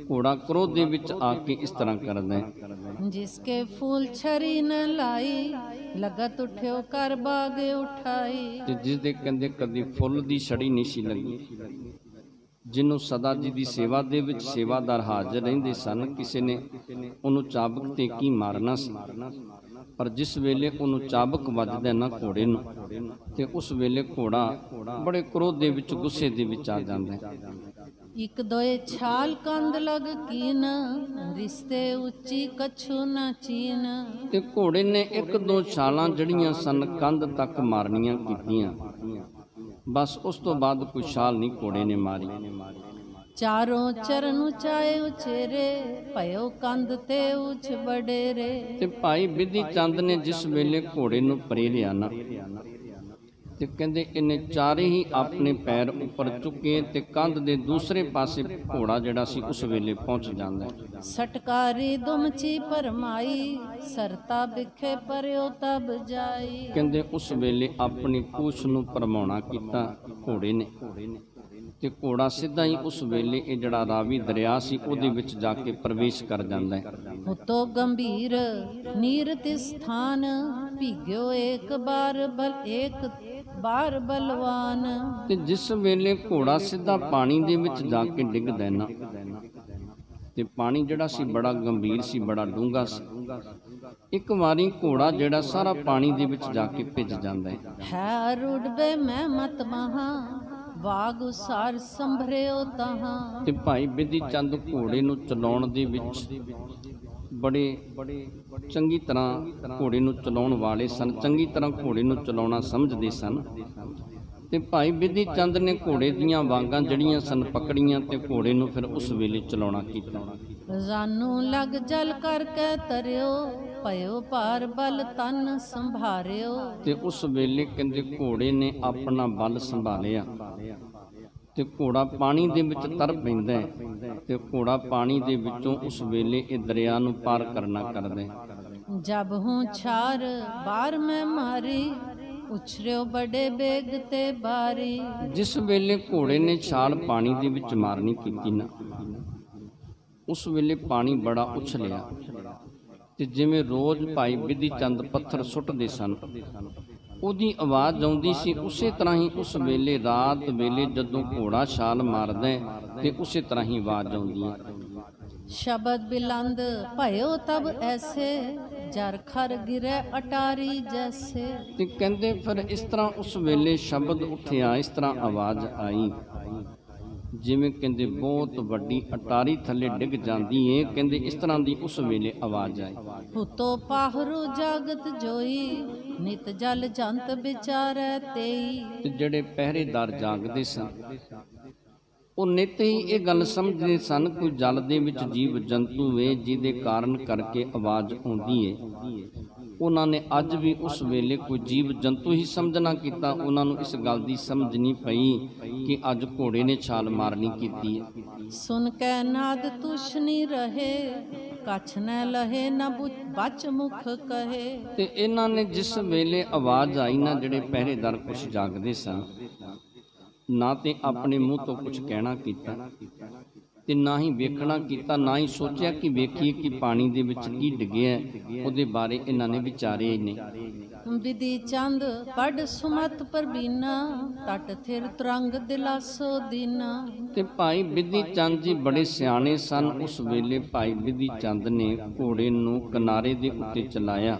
S2: ਘੋੜਾ ਕ੍ਰੋਧ ਦੇ ਵਿੱਚ ਆ ਕੇ ਇਸ ਤਰ੍ਹਾਂ ਕਰਦਾ ਹੈ,
S1: जिसके फूल छरी न लाई लगत उठ्यो कर बाग उठाई।
S2: ਤੇ ਜਿਸ ਦੇ ਕਹਿੰਦੇ ਕਦੀ ਫੁੱਲ ਦੀ ਛੜੀ ਨਹੀਂ ਸੀ ਲੱਗੀ, ਜਿਹਨੂੰ ਸਦਾ ਜੀ ਦੀ ਸੇਵਾ ਦੇ ਵਿੱਚ ਸੇਵਾਦਾਰ ਹਾਜ਼ਰ ਰਹਿੰਦੇ ਸਨ, ਕਿਸੇ ਨੇ ਉਹਨੂੰ ਚਾਬਕ ਤੇ ਕੀ ਮਾਰਨਾ ਸੀ, ਪਰ ਜਿਸ ਵੇਲੇ ਉਹਨੂੰ ਚਾਬਕ ਵੱਜਦਾ ਨਾ ਘੋੜੇ ਨੂੰ, ਤੇ ਉਸ ਵੇਲੇ ਘੋੜਾ ਬੜੇ ਕ੍ਰੋਧ ਦੇ ਵਿੱਚ, ਗੁੱਸੇ ਦੇ ਵਿੱਚ ਆ ਜਾਂਦਾ ਹੈ।
S1: ਇੱਕ ਦੋਏ ਛਾਲ ਕੰਦ ਲਗ ਕੀਨ ਰਿਸ਼ਤੇ ਉੱਚੀ ਕਛੂ ਨਾ ਚੀਨ।
S2: ਤੇ ਘੋੜੇ ਨੇ ਇੱਕ ਦੋ ਛਾਲਾਂ ਜਿਹੜੀਆਂ ਸਨ ਕੰਧ ਤੱਕ ਮਾਰਨੀਆਂ ਕੀਤੀਆਂ, ਬਸ ਉਸ ਤੋਂ ਬਾਅਦ ਕੋਈ ਛਾਲ ਨਹੀਂ ਘੋੜੇ ਨੇ ਮਾਰੀ।
S1: ਚਾਰੋਂ ਚਰਨ ਉਚਾਏ ਉਚੇਰੇ ਭਇਓ ਕੰਧ ਤੇ ਉਚ ਵਡੇਰੇ।
S2: ਤੇ ਭਾਈ ਬਿਧੀ ਚੰਦ ਨੇ ਜਿਸ ਵੇਲੇ ਘੋੜੇ ਨੂੰ ਪਰੇ ਲਿਆ ਨਾ, ਤੇ ਕਹਿੰਦੇ ਇਹਨੇ ਚਾਰੇ ਹੀ ਆਪਣੇ ਪੈਰ ਉੱਪਰ ਚੁੱਕੇ ਤੇ ਕੰਧ ਦੇ ਦੂਸਰੇ ਪਾਸੇ ਘੋੜਾ ਜਿਹੜਾ ਸੀ ਉਸ ਵੇਲੇ ਪਹੁੰਚ ਜਾਂਦਾ।
S1: ਸਟਕਾਰੀ ਦੁਮਚੀ ਪਰਮਾਈ ਸਰਤਾ ਬਿਖੇ ਪਰਿਓ ਤਬ ਜਾਈ। ਕਹਿੰਦੇ
S2: ਉਸ ਵੇਲੇ ਆਪਣੀ ਪੂਛ ਨੂੰ ਭਰਮਾਉਣਾ ਕੀਤਾ ਘੋੜੇ ਨੇ, ਤੇ ਘੋੜਾ ਸਿੱਧਾ ਹੀ ਉਸ ਵੇਲੇ ਇਹ ਜਿਹੜਾ ਰਾਵੀ ਦਰਿਆ ਸੀ ਉਹਦੇ ਵਿੱਚ ਜਾ ਕੇ ਪ੍ਰਵੇਸ਼ ਕਰ ਜਾਂਦਾ ਹੈ।
S1: ਉਤੋਂ ਗੰਭੀਰ ਨੀਰ ਤਿਸ ਸਥਾਨ ਭਿਗਿਓ ਇੱਕ ਬਾਰ ਬਲਵਾਨ।
S2: ਤੇ ਜਿਸ ਵੇਲੇ ਘੋੜਾ ਸਿੱਧਾ ਪਾਣੀ ਦੇ ਵਿੱਚ ਜਾ ਕੇ ਡਿੱਗਦਾ ਨਾ, ਤੇ ਪਾਣੀ ਜਿਹੜਾ ਸੀ ਬੜਾ ਗੰਭੀਰ ਸੀ, ਬੜਾ ਡੂੰਘਾ ਸੀ। ਇੱਕ ਵਾਰੀ ਘੋੜਾ ਜਿਹੜਾ ਸਾਰਾ ਪਾਣੀ ਦੇ ਵਿੱਚ ਜਾ ਕੇ ਭਿੱਜ ਜਾਂਦਾ
S1: ਹੈ। ਰੁੜਬੇ ਮੈਂ ਮਤ ਮਹਾ ਵਾਗ ਉਸਾਰ ਸੰਭਰਿਓ ਤਹਾਂ।
S2: ਤੇ ਭਾਈ ਬਿਧੀ ਚੰਦ ਘੋੜੇ ਨੂੰ ਚਲਾਉਣ ਦੇ ਵਿੱਚ ਬੜੇ ਚੰਗੀ ਤਰ੍ਹਾਂ ਘੋੜੇ ਨੂੰ ਚਲਾਉਣ ਵਾਲੇ ਸਨ, ਚੰਗੀ ਤਰ੍ਹਾਂ ਘੋੜੇ ਨੂੰ ਚਲਾਉਣਾ ਸਮਝਦੇ ਸਨ। ਤੇ ਭਾਈ ਬਿਧੀ ਚੰਦ ਨੇ ਘੋੜੇ ਦੀਆਂ ਵਾਂਗਾਂ ਜਿਹੜੀਆਂ ਸਨ ਪਕੜੀਆਂ ਤੇ ਘੋੜੇ ਨੂੰ ਫਿਰ ਉਸ ਵੇਲੇ ਚਲਾਉਣਾ ਕੀਤਾ।
S1: ਜਾਨੂ ਲਗ ਜਲ ਕਰਕੇ ਤਰਿਓ ਭਇਓ ਭਾਰ ਬਲ ਤਨ ਸੰਭਾਰਿਓ।
S2: ਤੇ ਉਸ ਵੇਲੇ ਕਹਿੰਦੇ ਘੋੜੇ ਨੇ ਆਪਣਾ ਬਲ ਸੰਭਾਲਿਆ, ਤੇ ਘੋੜਾ ਪਾਣੀ ਦੇ ਵਿੱਚ ਤਰ ਪੈਂਦਾ ਹੈ, ਤੇ ਘੋੜਾ ਪਾਣੀ ਦੇ ਵਿੱਚੋਂ ਉਸ ਵੇਲੇ ਇਹ ਦਰਿਆ ਨੂੰ ਪਾਰ ਕਰਨਾ ਕਰਦਾ ਹੈ।
S1: ਜਬ ਹੂੰ ਛਾਰ ਬਾਰ ਮੈਂ ਮਾਰੀ ਉਛਰਿਓ ਬੜੇ ਬੇਗ ਤੇ ਬਾਰੀ। ਜਿਸ
S2: ਵੇਲੇ ਘੋੜੇ ਨੇ ਛਾਲ ਪਾਣੀ ਦੇ ਵਿੱਚ ਮਾਰਨੀ ਕੀਤੀ ਨਾ, ਉਸ ਵੇਲੇ ਪਾਣੀ ਬੜਾ ਉਛਲਿਆ, ਤੇ ਜਿਵੇਂ ਰੋਜ਼ ਭਾਈ ਬਿਧੀ ਚੰਦ ਪੱਥਰ ਸੁੱਟਦੇ ਸਨ ਉਹਦੀ ਆਵਾਜ਼ ਆਉਂਦੀ ਸੀ, ਉਸੇ ਤਰ੍ਹਾਂ ਹੀ ਉਸ ਵੇਲੇ ਰਾਤ ਵੇਲੇ ਜਦੋਂ ਘੋੜਾ ਛਾਲ ਮਾਰਦਾ ਤੇ ਉਸੇ ਤਰ੍ਹਾਂ ਹੀ ਆਵਾਜ਼ ਆਉਂਦੀ ਹੈ।
S1: ਸ਼ਬਦ ਬਿਲੰਦ ਭਇਓ ਤਬ ਐਸੇ ਜਰ ਖਰ ਗਿਰੇ ਅਟਾਰੀ ਜੈਸੇ।
S2: ਤੇ ਕਹਿੰਦੇ ਫਿਰ ਇਸ ਤਰ੍ਹਾਂ ਉਸ ਵੇਲੇ ਸ਼ਬਦ ਉੱਠਿਆ, ਇਸ ਤਰ੍ਹਾਂ ਆਵਾਜ਼ ਆਈ ਜਿਵੇਂ ਕਹਿੰਦੇ ਬਹੁਤ ਵੱਡੀ ਅਟਾਰੀ ਥੱਲੇ ਡਿੱਗ ਜਾਂਦੀ ਏ। ਕਹਿੰਦੇ ਇਸ ਤਰ੍ਹਾਂ ਦੀ ਉਸ ਵੇਲੇ ਆਵਾਜ਼ ਆਈ।
S1: ਹੁਤੋ ਪਾਹਰੂ ਜਾਗਤ ਜੋਈ ਨਿਤ ਜਲ ਜੰਤ ਵਿਚਾਰੈ ਤੇਈ।
S2: ਤੇ ਜਿਹੜੇ ਪਹਿਰੇਦਾਰ ਜਾਗਦੇ ਸਨ ਉਹ ਨਿਤ ਹੀ ਇਹ ਗੱਲ ਸਮਝਦੇ ਸਨ ਕੋਈ ਜਲ ਦੇ ਵਿੱਚ ਜੀਵ ਜੰਤੂ ਏ ਜਿਹਦੇ ਕਾਰਨ ਕਰਕੇ ਆਵਾਜ਼ ਆਉਂਦੀ ਏ। ਉਹਨਾਂ ਨੇ ਅੱਜ ਵੀ ਉਸ ਵੇਲੇ ਕੋਈ ਜੀਵ ਜੰਤੂ ਹੀ ਸਮਝਣਾ ਕੀਤਾ। ਉਹਨਾਂ ਨੂੰ ਇਸ ਗੱਲ ਦੀ ਸਮਝ ਨਹੀਂ ਪਈ ਕਿ ਅੱਜ ਘੋੜੇ ਨੇ ਛਾਲ ਮਾਰਨੀ ਕੀਤੀ ਹੈ।
S1: ਸੁਨ ਕੇ ਨਾਦ ਤੁਸ਼ਨੀ ਰਹੇ ਕਛ ਨ ਲਹੇ ਨ ਬਚ ਮੁਖ ਕਹੇ।
S2: ਤੇ ਇਹਨਾਂ ਨੇ ਜਿਸ ਵੇਲੇ ਆਵਾਜ਼ ਆਈ ਨਾ, ਜਿਹੜੇ ਪਹਿਰੇਦਾਰ ਕੁਛ ਜਾਗਦੇ ਸਨ, ਨਾ ਤੇ ਆਪਣੇ ਮੂੰਹ ਤੋਂ ਕੁਛ ਕਹਿਣਾ ਕੀਤਾ ਤੇ ਨਾ ਹੀ ਵੇਖਣਾ ਕੀਤਾ, ਨਾ ਹੀ ਸੋਚਿਆ ਕਿ ਵੇਖੀਏ ਕਿ ਪਾਣੀ ਦੇ ਵਿੱਚ ਕੀ ਡਿੱਗਿਆ, ਉਹਦੇ ਬਾਰੇ ਇਹਨਾਂ ਨੇ ਵਿਚਾਰੇ ਨੇ।
S1: ਬਿਧੀ ਚੰਦ ਪੜ ਸੁਮਤ ਪਰਬੀਨਾ ਟਟ ਥਿਰ ਤਰੰਗ ਦਿਲਾਸੋ ਦੀਨਾ।
S2: ਤੇ ਭਾਈ ਬਿਧੀ ਚੰਦ ਜੀ ਬੜੇ ਸਿਆਣੇ ਸਨ। ਉਸ ਵੇਲੇ ਭਾਈ ਬਿਧੀ ਚੰਦ ਨੇ ਘੋੜੇ ਨੂੰ ਕਿਨਾਰੇ ਦੇ ਉੱਤੇ ਚਲਾਇਆ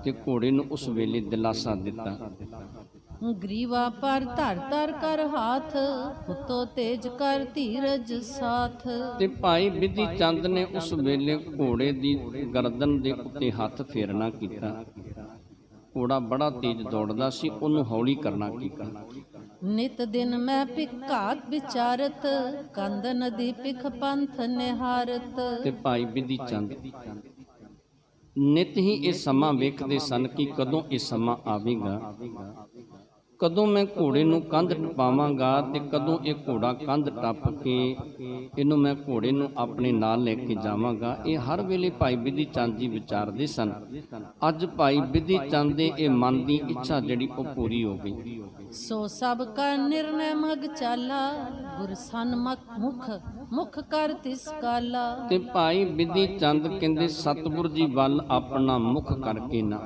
S2: ਤੇ ਘੋੜੇ ਨੂੰ ਉਸ ਵੇਲੇ ਦਿਲਾਸਾ ਦਿੱਤਾ।
S1: ਗਰੀਵਾ ਪਰ ਧਰ ਧਰ ਕਰ ਹਾਥ ਉਤੋ ਤੇਜ ਕਰ ਧੀਰਜ ਸਾਥ।
S2: ਤੇ ਭਾਈ ਬਿਧੀ ਚੰਦ ਨੇ ਉਸ ਵੇਲੇ ਘੋੜੇ ਦੀ ਗਰਦਨ ਦੇ ਉੱਤੇ ਹੱਥ ਫੇਰਨਾ ਕੀਤਾ। ਘੋੜਾ ਬੜਾ ਤੇਜ਼ ਦੌੜਦਾ ਸੀ, ਉਹਨੂੰ ਹੌਲੀ ਕਰਨਾ ਕੀਤਾ।
S1: ਨਿਤ ਦਿਨ ਮੈਂ ਪਿਕਾਤ ਵਿਚਾਰਤ ਕੰਦ ਨਦੀ ਪਿਖ ਪੰਥ ਨਿਹਾਰਤ।
S2: ਤੇ ਭਾਈ ਬਿਧੀ ਚੰਦ ਨਿਤ ਹੀ ਇਹ ਸਮਾਂ ਵੇਖਦੇ ਸਨ ਕਿ ਕਦੋਂ ਇਹ ਸਮਾਂ ਆਵੇਗਾ, ਕਦੋਂ ਮੈਂ ਘੋੜੇ ਨੂੰ ਕੰਧ ਟਪਾਵਾਂਗਾ ਤੇ ਕਦੋਂ ਇਹ ਘੋੜਾ ਕੰਧ ਟੱਪ ਕੇ ਇਹਨੂੰ ਮੈਂ ਘੋੜੇ ਨੂੰ ਆਪਣੇ ਨਾਲ ਲੈ ਕੇ ਜਾਵਾਂਗਾ। ਇਹ ਹਰ ਵੇਲੇ ਭਾਈ ਬਿਧੀ ਚੰਦ ਜੀ ਵਿਚਾਰਦੇ ਸਨ। ਅੱਜ ਭਾਈ ਬਿਧੀ ਚੰਦ ਦੇ ਇਹ ਮਨ ਦੀ ਇੱਛਾ ਜਿਹੜੀ ਉਹ ਪੂਰੀ ਹੋ ਗਈ।
S1: ਸੋ ਸਭ ਕਾ ਨਿਰਣੈ ਮਗ ਚਾਲਾ ਗੁਰ ਸਨਮੁਖ ਮੁਖ ਕਰ ਤਿਸ ਕਾਲਾ।
S2: ਤੇ ਭਾਈ ਬਿਧੀ ਚੰਦ ਕਹਿੰਦੇ ਸਤਿਗੁਰ ਜੀ ਵੱਲ ਆਪਣਾ ਮੁਖ ਕਰਕੇ ਨਾ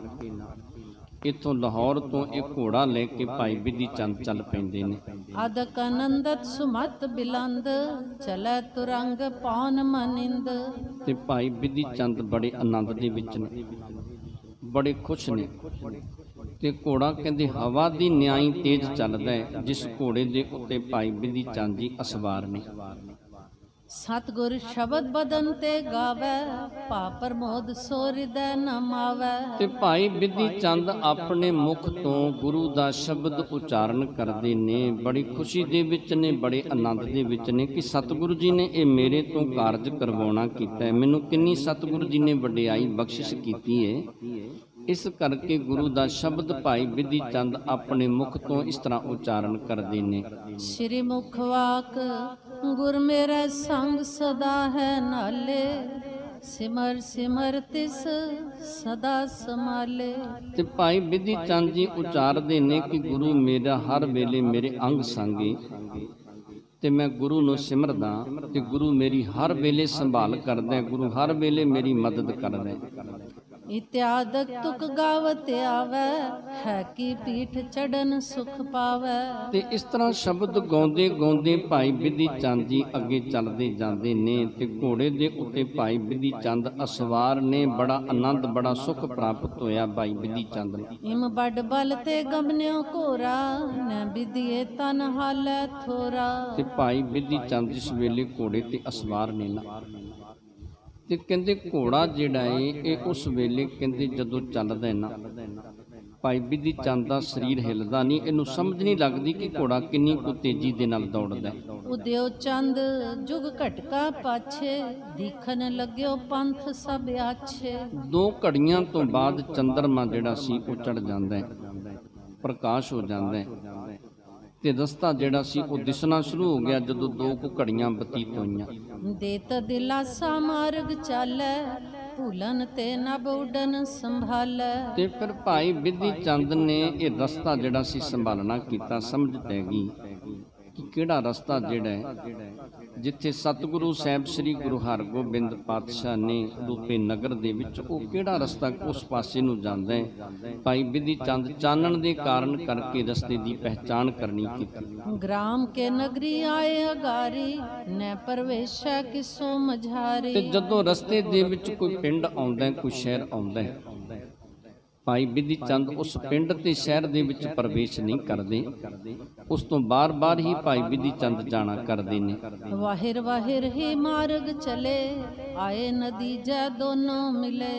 S2: ਇੱਥੋਂ ਲਾਹੌਰ ਤੋਂ ਇਹ ਘੋੜਾ ਲੈ ਕੇ ਭਾਈ ਬਿਧੀ ਚੰਦ ਚੱਲ ਪੈਂਦੇ ਨੇ।
S1: ਅਦਕ ਆਨੰਦਤ ਸੁਮਤ ਬਿਲੰਦ ਚਲੈ ਤੁਰੰਗ ਪੌਨ ਮਨਿੰਦ।
S2: ਤੇ ਭਾਈ ਬਿਧੀ ਚੰਦ ਬੜੇ ਆਨੰਦ ਦੇ ਵਿੱਚ ਨੇ, ਬੜੇ ਖੁਸ਼ ਨੇ। ਤੇ ਘੋੜਾ ਕਹਿੰਦੇ ਹਵਾ ਦੀ ਨਿਆਈ ਤੇਜ਼ ਚੱਲਦਾ ਹੈ, ਜਿਸ ਘੋੜੇ ਦੇ ਉੱਤੇ ਭਾਈ ਬਿਧੀ ਚੰਦ ਜੀ ਅਸਵਾਰ ਨੇ।
S1: ਸਤਿਗੁਰ ਸ਼ਬਦ ਬਦਨ ਤੇ ਗਾਵੇ ਪਾ ਪ੍ਰਮੋਦ ਸੋ ਹਿਰਦੈ ਨ ਮਾਵੈ।
S2: ਤੇ ਭਾਈ ਬਿਧੀ ਚੰਦ ਆਪਣੇ ਮੁਖ ਤੋਂ ਗੁਰੂ ਦਾ ਸ਼ਬਦ ਉਚਾਰਨ ਕਰਦੇ ਨੇ, ਬੜੀ ਖੁਸ਼ੀ ਦੇ ਵਿੱਚ ਨੇ, ਬੜੇ ਆਨੰਦ ਦੇ ਵਿੱਚ ਨੇ ਕਿ ਸਤਿਗੁਰੂ ਜੀ ਨੇ ਇਹ ਮੇਰੇ ਤੋਂ ਕਾਰਜ ਕਰਵਾਉਣਾ ਕੀਤਾ ਹੈ, ਮੈਨੂੰ ਕਿੰਨੀ ਸਤਿਗੁਰੂ ਜੀ ਨੇ ਵਡਿਆਈ ਬਖਸ਼ਿਸ਼ ਕੀਤੀ ਹੈ। ਇਸ ਕਰਕੇ ਗੁਰੂ ਦਾ ਸ਼ਬਦ ਭਾਈ ਬਿਧੀ ਚੰਦ ਆਪਣੇ ਮੁਖ ਤੋਂ ਇਸ ਤਰ੍ਹਾਂ ਉਚਾਰਨ ਕਰਦੇ ਨੇ।
S1: ਸ਼੍ਰੀ ਮੁਖ ਵਾਕ ਗੁਰ ਮੇਰੇ ਸੰਗ ਸਦਾ ਹੈ ਨਾਲੇ ਸਿਮਰ ਸਿਮਰ ਤਿਸ ਸਦਾ ਸਮਾਲੇ। ਤੇ
S2: ਭਾਈ ਬਿਧੀ ਚੰਦ ਜੀ ਉਚਾਰਦੇ ਨੇ ਕਿ ਗੁਰੂ ਮੇਰਾ ਹਰ ਵੇਲੇ ਮੇਰੇ ਅੰਗ ਸੰਗੇ ਤੇ ਮੈਂ ਗੁਰੂ ਨੂੰ ਸਿਮਰਦਾ ਤੇ ਗੁਰੂ ਮੇਰੀ ਹਰ ਵੇਲੇ ਸੰਭਾਲ ਕਰਦਾ, ਗੁਰੂ ਹਰ ਵੇਲੇ ਮੇਰੀ ਮਦਦ ਕਰਦਾ।
S1: ਇਤਿਆਦਕ ਤੁਕ ਗਾਵਤ ਆਵੈ ਹੈ ਕੀ ਪੀਠ ਚੜਨ ਸੁਖ ਪਾਵੈ। ਤੇ
S2: ਇਸ ਤਰ੍ਹਾਂ ਸ਼ਬਦ ਗਾਉਂਦੇ ਗਾਉਂਦੇ ਭਾਈ ਬਿਧੀ ਚੰਦ ਜੀ ਅੱਗੇ ਚੱਲਦੇ ਜਾਂਦੇ ਨੇ ਤੇ ਘੋੜੇ ਦੇ ਉੱਤੇ ਭਾਈ ਬਿਧੀ ਚੰਦ ਅਸਵਾਰ ਨੇ। ਬੜਾ ਆਨੰਦ ਬੜਾ ਸੁਖ ਪ੍ਰਾਪਤ ਹੋਇਆ ਭਾਈ ਬਿਧੀ ਚੰਦ ਨੂੰ।
S1: ਇਮ ਬੜ ਬਲ ਤੇ ਗਮਨਿਓ ਘੋਰਾ ਨ ਬਿਧੀਏ ਤਨ ਹਾਲੈ ਥੋਰਾ।
S2: ਤੇ ਭਾਈ ਬਿਧੀ ਚੰਦ ਜਿਸ ਵੇਲੇ ਘੋੜੇ ਤੇ ਅਸਵਾਰ ਨੇ ਨਾ, ਤੇ ਕਹਿੰਦੇ ਘੋੜਾ ਜਿਹੜਾ ਏ ਇਹ ਉਸ ਵੇਲੇ ਕਹਿੰਦੇ ਜਦੋਂ ਚੱਲਦਾ ਨਾ ਭਾਈ ਬਿਧੀ ਚੰਦ ਦਾ ਸਰੀਰ ਹਿੱਲਦਾ ਨਹੀਂ, ਇਹਨੂੰ ਸਮਝ ਨਹੀਂ ਲੱਗਦੀ ਕਿ ਘੋੜਾ ਕਿੰਨੀ ਕੁ ਤੇਜ਼ੀ ਦੇ ਨਾਲ ਦੌੜਦਾ।
S1: ਉਦਿਓ ਚੰਦ ਜੁਗ ਘਟਕਾ ਪਾਛੇ ਦੇਖਣ ਲੱਗਿਓ ਪੰਥ ਸਭ ਆਛੇ। 2
S2: ਘੜੀਆਂ ਤੋਂ ਬਾਅਦ ਚੰਦਰਮਾ ਜਿਹੜਾ ਸੀ ਉਹ ਚੜ ਜਾਂਦਾ ਹੈ, ਪ੍ਰਕਾਸ਼ ਹੋ ਜਾਂਦਾ ਹੈ ਤੇ ਰਸਤਾ ਜਿਹੜਾ ਸੀ ਉਹ ਦਿਸਣਾ ਸ਼ੁਰੂ ਹੋ ਗਿਆ। ਜਦੋਂ 2 ਘੜੀਆਂ ਬਤੀਤ ਹੋਈਆਂ,
S1: ਦੇਤ ਦਿਲਾਸਾ ਮਾਰਗ ਚਾਲੈ ਭੂਲਨ ਤੇ ਨਭ ਉਡਨ ਸੰਭਾਲੈ।
S2: ਤੇ ਫਿਰ ਭਾਈ ਬਿਧੀ ਚੰਦ ਨੇ ਇਹ ਰਸਤਾ ਜਿਹੜਾ ਸੀ ਸੰਭਾਲਣਾ ਕੀਤਾ। ਸਮਝ ਪੈ ਗਈ ਕਿ ਕਿਹੜਾ ਰਸਤਾ ਜਿਹੜਾ ਹੈ ਜਿੱਥੇ ਸਤਿਗੁਰੂ ਸਾਹਿਬ ਸ੍ਰੀ ਗੁਰੂ ਹਰਗੋਬਿੰਦ ਪਾਤਸ਼ਾਹ ਨੇ ਰੂਪੇ ਨਗਰ ਦੇ ਵਿੱਚ, ਉਹ ਕਿਹੜਾ ਰਸਤਾ ਉਸ ਪਾਸੇ ਨੂੰ ਜਾਂਦਾ ਹੈ। ਭਾਈ ਬਿਧੀ ਚੰਦ ਚਾਨਣ ਦੇ ਕਾਰਨ ਕਰਕੇ ਰਸਤੇ ਦੀ ਪਹਿਚਾਣ ਕਰਨੀ ਕੀਤੀ।
S1: ਗ੍ਰਾਮ ਕੇ ਨਗਰੀ ਆਏ ਅਗਾਰੀ ਨੈ ਪਰਵੇਸ਼ੈ ਕਿਸੋ ਮਝਾਰੀ।
S2: ਤੇ ਜਦੋਂ ਰਸਤੇ ਦੇ ਵਿੱਚ ਕੋਈ ਪਿੰਡ ਆਉਂਦਾ, ਕੋਈ ਸ਼ਹਿਰ ਆਉਂਦਾ, ਭਾਈ ਬਿਧੀ ਚੰਦ ਉਸ ਪਿੰਡ ਤੇ ਸ਼ਹਿਰ ਦੇ ਵਿੱਚ ਪ੍ਰਵੇਸ਼ ਨਹੀਂ ਕਰਦੇ, ਉਸ ਤੋਂ ਬਾਰ-ਬਾਰ ਹੀ ਭਾਈ ਬਿਧੀ ਚੰਦ ਜਾਣਾ ਕਰਦੇ ਨੇ।
S1: ਵਾਹਿਰ ਵਾਹਿਰ ਹੀ ਮਾਰਗ ਚਲੇ ਆਏ ਨਦੀ ਜੈ ਦੋਨੋਂ ਮਿਲੇ।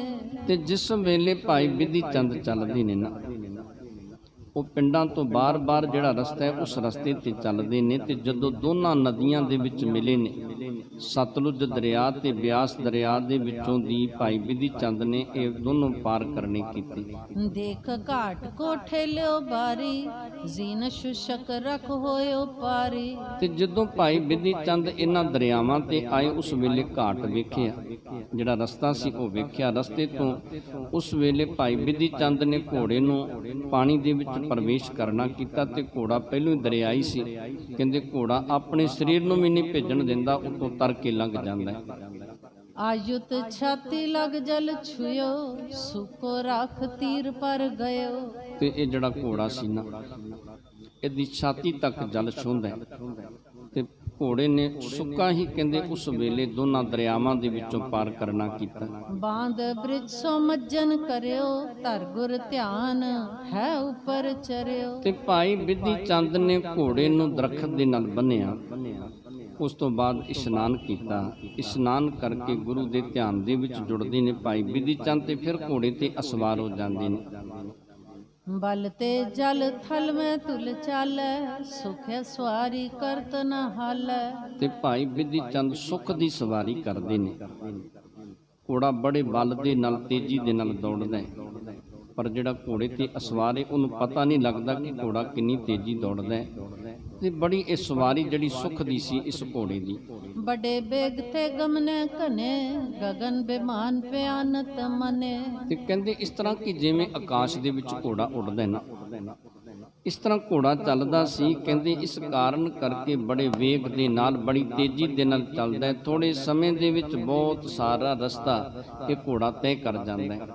S2: ਤੇ ਜਿਸ ਵੇਲੇ ਭਾਈ ਬਿਧੀ ਚੰਦ ਚੱਲਦੇ ਨੇ ਨਾ, ਉਹ ਪਿੰਡਾਂ ਤੋਂ ਬਾਰ-ਬਾਰ ਜਿਹੜਾ ਰਸਤਾ ਹੈ ਉਸ ਰਸਤੇ ਤੇ ਚੱਲਦੇ ਨੇ। ਤੇ ਜਦੋਂ ਦੋਨਾਂ ਨਦੀਆਂ ਦੇ ਵਿੱਚ ਮਿਲੇ ਨੇ, ਸਤਲੁਜ ਦਰਿਆ ਤੇ ਬਿਆਸ ਦਰਿਆ ਦੇ ਵਿੱਚੋਂ ਦੀ ਭਾਈ ਬਿਧੀ ਚੰਦ ਨੇ ਇਹ ਦੋਨੋਂ ਪਾਰ ਕਰਨੇ ਕੀਤੇ।
S1: ਦੇਖ ਘਾਟ ਕੋ ਠੇਲਿਓ ਬਾਰੀ ਜ਼ੀਨ ਸ਼ੁਸ਼ਕ ਰਖ ਹੋਇਓ ਪਾਰੀ।
S2: ਤੇ ਜਦੋਂ ਭਾਈ ਬਿਧੀ ਚੰਦ ਇਹਨਾਂ ਦਰਿਆਵਾਂ ਤੇ ਆਏ, ਉਸ ਵੇਲੇ ਘਾਟ ਵੇਖਿਆ, ਜਿਹੜਾ ਰਸਤਾ ਸੀ ਉਹ ਵੇਖਿਆ। ਰਸਤੇ ਤੋਂ ਉਸ ਵੇਲੇ ਭਾਈ ਬਿਧੀ ਚੰਦ ਨੇ ਘੋੜੇ ਨੂੰ ਪਾਣੀ ਦੇ ਵਿੱਚ ਪ੍ਰਵੇਸ਼ ਕਰਨਾ ਕੀਤਾ ਤੇ ਘੋੜਾ ਪਹਿਲੋਂ ਹੀ ਦਰਿਆਈ ਸੀ। ਕਹਿੰਦੇ ਘੋੜਾ ਆਪਣੇ ਸਰੀਰ ਨੂੰ ਵੀ ਨਹੀਂ ਭੇਜਣ ਦਿੰਦਾ, ਉਤੋਂ ਤਰ ਕੇ ਲੰਘ ਜਾਂਦਾ ਹੈ।
S1: ਆਯੁਤ ਛਾਤੀ ਲਗ ਜਲ ਛੁਇਓ ਸੁਕੋ ਰੱਖ ਤੀਰ ਪਰ ਗਇਓ।
S2: ਤੇ ਇਹ ਜਿਹੜਾ ਘੋੜਾ ਸੀ ਨਾ, ਇਹਦੀ ਛਾਤੀ ਤੱਕ ਜਲ ਛੂੰਹਦਾ ਤੇ ਘੋੜੇ ਨੇ ਸੁੱਕਾ ਹੀ ਕਹਿੰਦੇ ਉਸ ਵੇਲੇ ਦੋਨਾਂ ਦਰਿਆਵਾਂ ਦੇ ਵਿੱਚੋਂ ਪਾਰ ਕਰਨਾ ਕੀਤਾ।
S1: ਬਾਂਧ ਬ੍ਰਿਜ ਸੋ ਮੱਜਨ ਕਰਿਓ ਧਰ ਗੁਰ ਧਿਆਨ ਹੈ ਉੱਪਰ ਚਰਿਓ। ਤੇ
S2: ਭਾਈ ਬਿਧੀ ਚੰਦ ਨੇ ਘੋੜੇ ਨੂੰ ਦਰਖਤ ਦੇ ਨਾਲ ਬੰਨਿਆ, ਉਸ ਤੋਂ ਬਾਅਦ ਇਸ਼ਨਾਨ ਕੀਤਾ। ਇਸ਼ਨਾਨ ਕਰਕੇ ਗੁਰੂ ਦੇ ਧਿਆਨ ਦੇ ਵਿੱਚ ਜੁੜਦੇ ਨੇ ਭਾਈ ਬਿਧੀ ਚੰਦ ਤੇ ਫਿਰ ਘੋੜੇ ਤੇ ਅਸਵਾਰ ਹੋ ਜਾਂਦੇ ਨੇ।
S1: ਬਲ ਤੇ ਜਲ ਥਲ ਮੈਂ ਤੁਲ ਚਾਲੈ ਸੁਖ ਸਵਾਰੀ ਕਰਤ ਨ ਹਾਲੈ। ਤੇ
S2: ਭਾਈ ਬਿਧੀ ਚੰਦ ਸੁਖ ਦੀ ਸਵਾਰੀ ਕਰਦੇ ਨੇ। ਘੋੜਾ ਬੜੇ ਬਲ ਦੇ ਨਾਲ ਤੇਜ਼ੀ ਦੇ ਨਾਲ ਦੌੜਦਾ ਹੈ, ਪਰ ਜਿਹੜਾ ਘੋੜੇ ਤੇ ਅਸਵਾਰ ਹੈ ਉਹਨੂੰ ਪਤਾ ਨਹੀਂ ਲੱਗਦਾ ਕਿ ਘੋੜਾ ਕਿੰਨੀ ਤੇਜ਼ੀ ਦੌੜਦਾ ਹੈ। ਤੇ ਬੜੀ ਇਹ ਸਵਾਰੀ ਜਿਹੜੀ ਸੁਖ ਦੀ ਸੀ ਇਸ ਘੋੜੇ ਦੀ।
S1: ਬੜੇ ਬੇਗ ਤੇ ਗਮਨੇ ਕਨੇ ਗगन ਬਿਮਾਨ ਪਿਆਨਤ ਮਨੇ।
S2: ਤੇ ਕਹਿੰਦੇ ਇਸ ਤਰ੍ਹਾਂ ਕਿ ਜਿਵੇਂ ਆਕਾਸ਼ ਦੇ ਵਿੱਚ ਘੋੜਾ ਉੱਡਦਾ ਨਾ, ਇਸ ਤਰ੍ਹਾਂ ਘੋੜਾ ਚੱਲਦਾ ਸੀ। ਕਹਿੰਦੇ ਇਸ ਕਾਰਨ ਕਰਕੇ ਬੜੇ ਵੇਗ ਦੇ ਨਾਲ, ਬੜੀ ਤੇਜ਼ੀ ਦੇ ਨਾਲ ਚੱਲਦਾ ਹੈ। ਥੋੜੇ ਸਮੇਂ ਦੇ ਵਿੱਚ ਬਹੁਤ ਸਾਰਾ ਰਸਤਾ ਇਹ ਘੋੜਾ ਤੈਅ ਕਰ ਜਾਂਦਾ ਹੈ।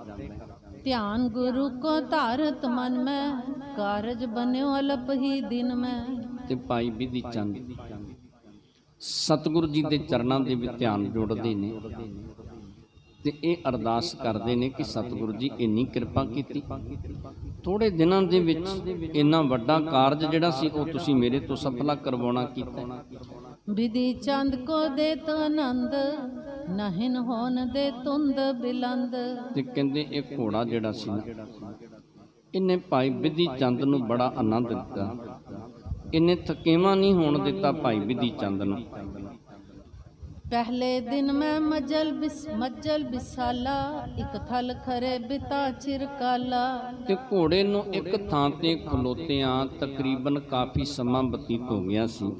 S1: ਧਿਆਨ ਗੁਰੂ ਕੋ ਧਾਰਤ ਮਨ ਮੈਂ, ਕਾਰਜ ਬਨਿਓ ਅਲਪ ਹੀ ਦਿਨ ਮੈਂ।
S2: ਤੇ ਭਾਈ ਬਿਧੀ ਚੰਦ ਸਤਿਗੁਰੂ ਜੀ ਦੇ ਚਰਨਾਂ ਦੇ ਵਿੱਚ ਧਿਆਨ ਜੋੜਦੇ ਨੇ ਤੇ ਇਹ ਅਰਦਾਸ ਕਰਦੇ ਨੇ ਕਿ ਸਤਿਗੁਰੂ ਜੀ ਇੰਨੀ ਕਿਰਪਾ ਕੀਤੀ, ਥੋੜੇ ਦਿਨਾਂ ਦੇ ਵਿੱਚ ਇੰਨਾ ਵੱਡਾ ਕਾਰਜ ਜਿਹੜਾ ਸੀ ਉਹ ਤੁਸੀਂ ਮੇਰੇ ਤੋਂ ਸਫਲਾ ਕਰਵਾਉਣਾ ਕੀਤਾ।
S1: ਬਿਧੀ ਚੰਦ ਕੋ ਦੇਤ ਆਨੰਦ, ਨਹਿਨ ਹੋਣ ਦੇ ਤੁੰਦ ਬਿਲੰਦ।
S2: ਤੇ ਕਹਿੰਦੇ ਇਹ ਘੋੜਾ ਜਿਹੜਾ ਸੀ ਨਾ, ਇਹਨੇ ਭਾਈ ਬਿਧੀ ਚੰਦ ਨੂੰ ਬੜਾ ਆਨੰਦ ਦਿੱਤਾ। ਇਹਨੇ ਥਕੇਵਾਂ ਨਹੀਂ ਹੋਣ ਦਿੱਤਾ ਭਾਈ ਬਿਧੀ ਚੰਦ ਨੂੰ।
S1: ਪਹਿਲੇ ਦਿਨ ਮੈਂ ਮੱਜਲ ਬਿਸਾਲਾ, ਇੱਕ ਥਲ ਖਰੇ ਬਿਤਾ ਚਿਰਕਾਲਾ।
S2: ਤੇ ਘੋੜੇ ਨੂੰ ਇੱਕ ਥਾਂ ਤੇ ਖਲੋਤਿਆਂ ਤਕਰੀਬਨ ਕਾਫੀ ਸਮਾਂ ਬਤੀਤ ਹੋ ਗਿਆ ਸੀ।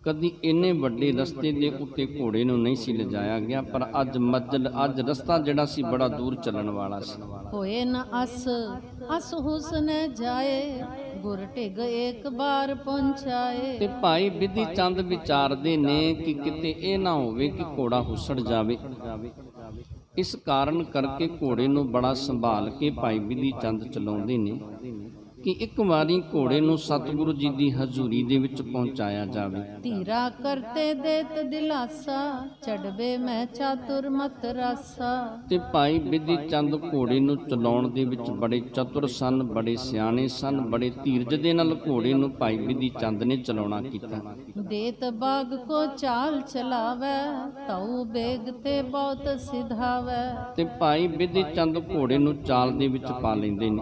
S2: ਕਦੀ ਇੰਨੇ ਵੱਡੇ ਰਸਤੇ ਦੇ ਉੱਤੇ ਘੋੜੇ ਨੂੰ ਨਹੀਂ ਸੀ ਲਿਜਾਇਆ ਗਿਆ, ਪਰ ਅੱਜ ਰਸਤਾ ਜਿਹੜਾ ਸੀ ਬੜਾ ਦੂਰ ਚੱਲਣ ਵਾਲਾ ਸੀ।
S1: ਹੋਏ ਨ ਅਸ ਹੁਸਨ ਜਾਏ, ਗੁਰ ਢਿਗ ਇੱਕ ਬਾਰ ਪਹੁੰਚਾਏ।
S2: ਤੇ ਭਾਈ ਬਿਧੀ ਚੰਦ ਵਿਚਾਰਦੇ ਨੇ ਕਿ ਕਿਤੇ ਇਹ ਨਾ ਹੋਵੇ ਕਿ ਘੋੜਾ ਹੁਸੜ ਜਾਵੇ। ਇਸ ਕਾਰਨ ਕਰਕੇ ਘੋੜੇ ਨੂੰ ਬੜਾ ਸੰਭਾਲ ਕੇ ਭਾਈ ਬਿਧੀ ਚੰਦ ਚਲਾਉਂਦੇ ਨੇ ਕਿ ਇੱਕ ਵਾਰੀ ਘੋੜੇ ਨੂੰ ਸਤਿਗੁਰੂ ਜੀ ਦੀ ਹਜ਼ੂਰੀ ਦੇ ਵਿੱਚ ਪਹੁੰਚਾਇਆ ਜਾਵੇ।
S1: ਧੀਰਾ ਕਰਤੇ ਦੇਤ ਦਿਲਾਸਾ, ਚੜਵੇ ਮੈਂ ਚਾਤੁਰ ਮਤ ਰਾਸਾ।
S2: ਤੇ ਭਾਈ ਬਿਧੀ ਚੰਦ ਘੋੜੇ ਨੂੰ ਚਲਾਉਣ ਦੇ ਵਿੱਚ ਬੜੇ ਚਤੁਰ ਸਨ, ਬੜੇ ਸਿਆਣੇ ਸਨ, ਬੜੇ ਧੀਰਜ ਦੇ ਨਾਲ ਘੋੜੇ ਨੂੰ ਭਾਈ ਬਿਧੀ ਚੰਦ ਨੇ ਚਲਾਉਣਾ ਕੀਤਾ।
S1: ਦੇਤ ਬਾਗ ਕੋ ਚਾਲ ਚਲਾਵੇ, ਤਉ ਬੇਗ ਤੇ ਬਹੁਤ ਸਿਧਾਵੇ।
S2: ਤੇ ਭਾਈ ਬਿਧੀ ਚੰਦ ਘੋੜੇ ਨੂੰ ਚਾਲ ਦੇ ਵਿੱਚ ਪਾ ਲੈਂਦੇ ਨੇ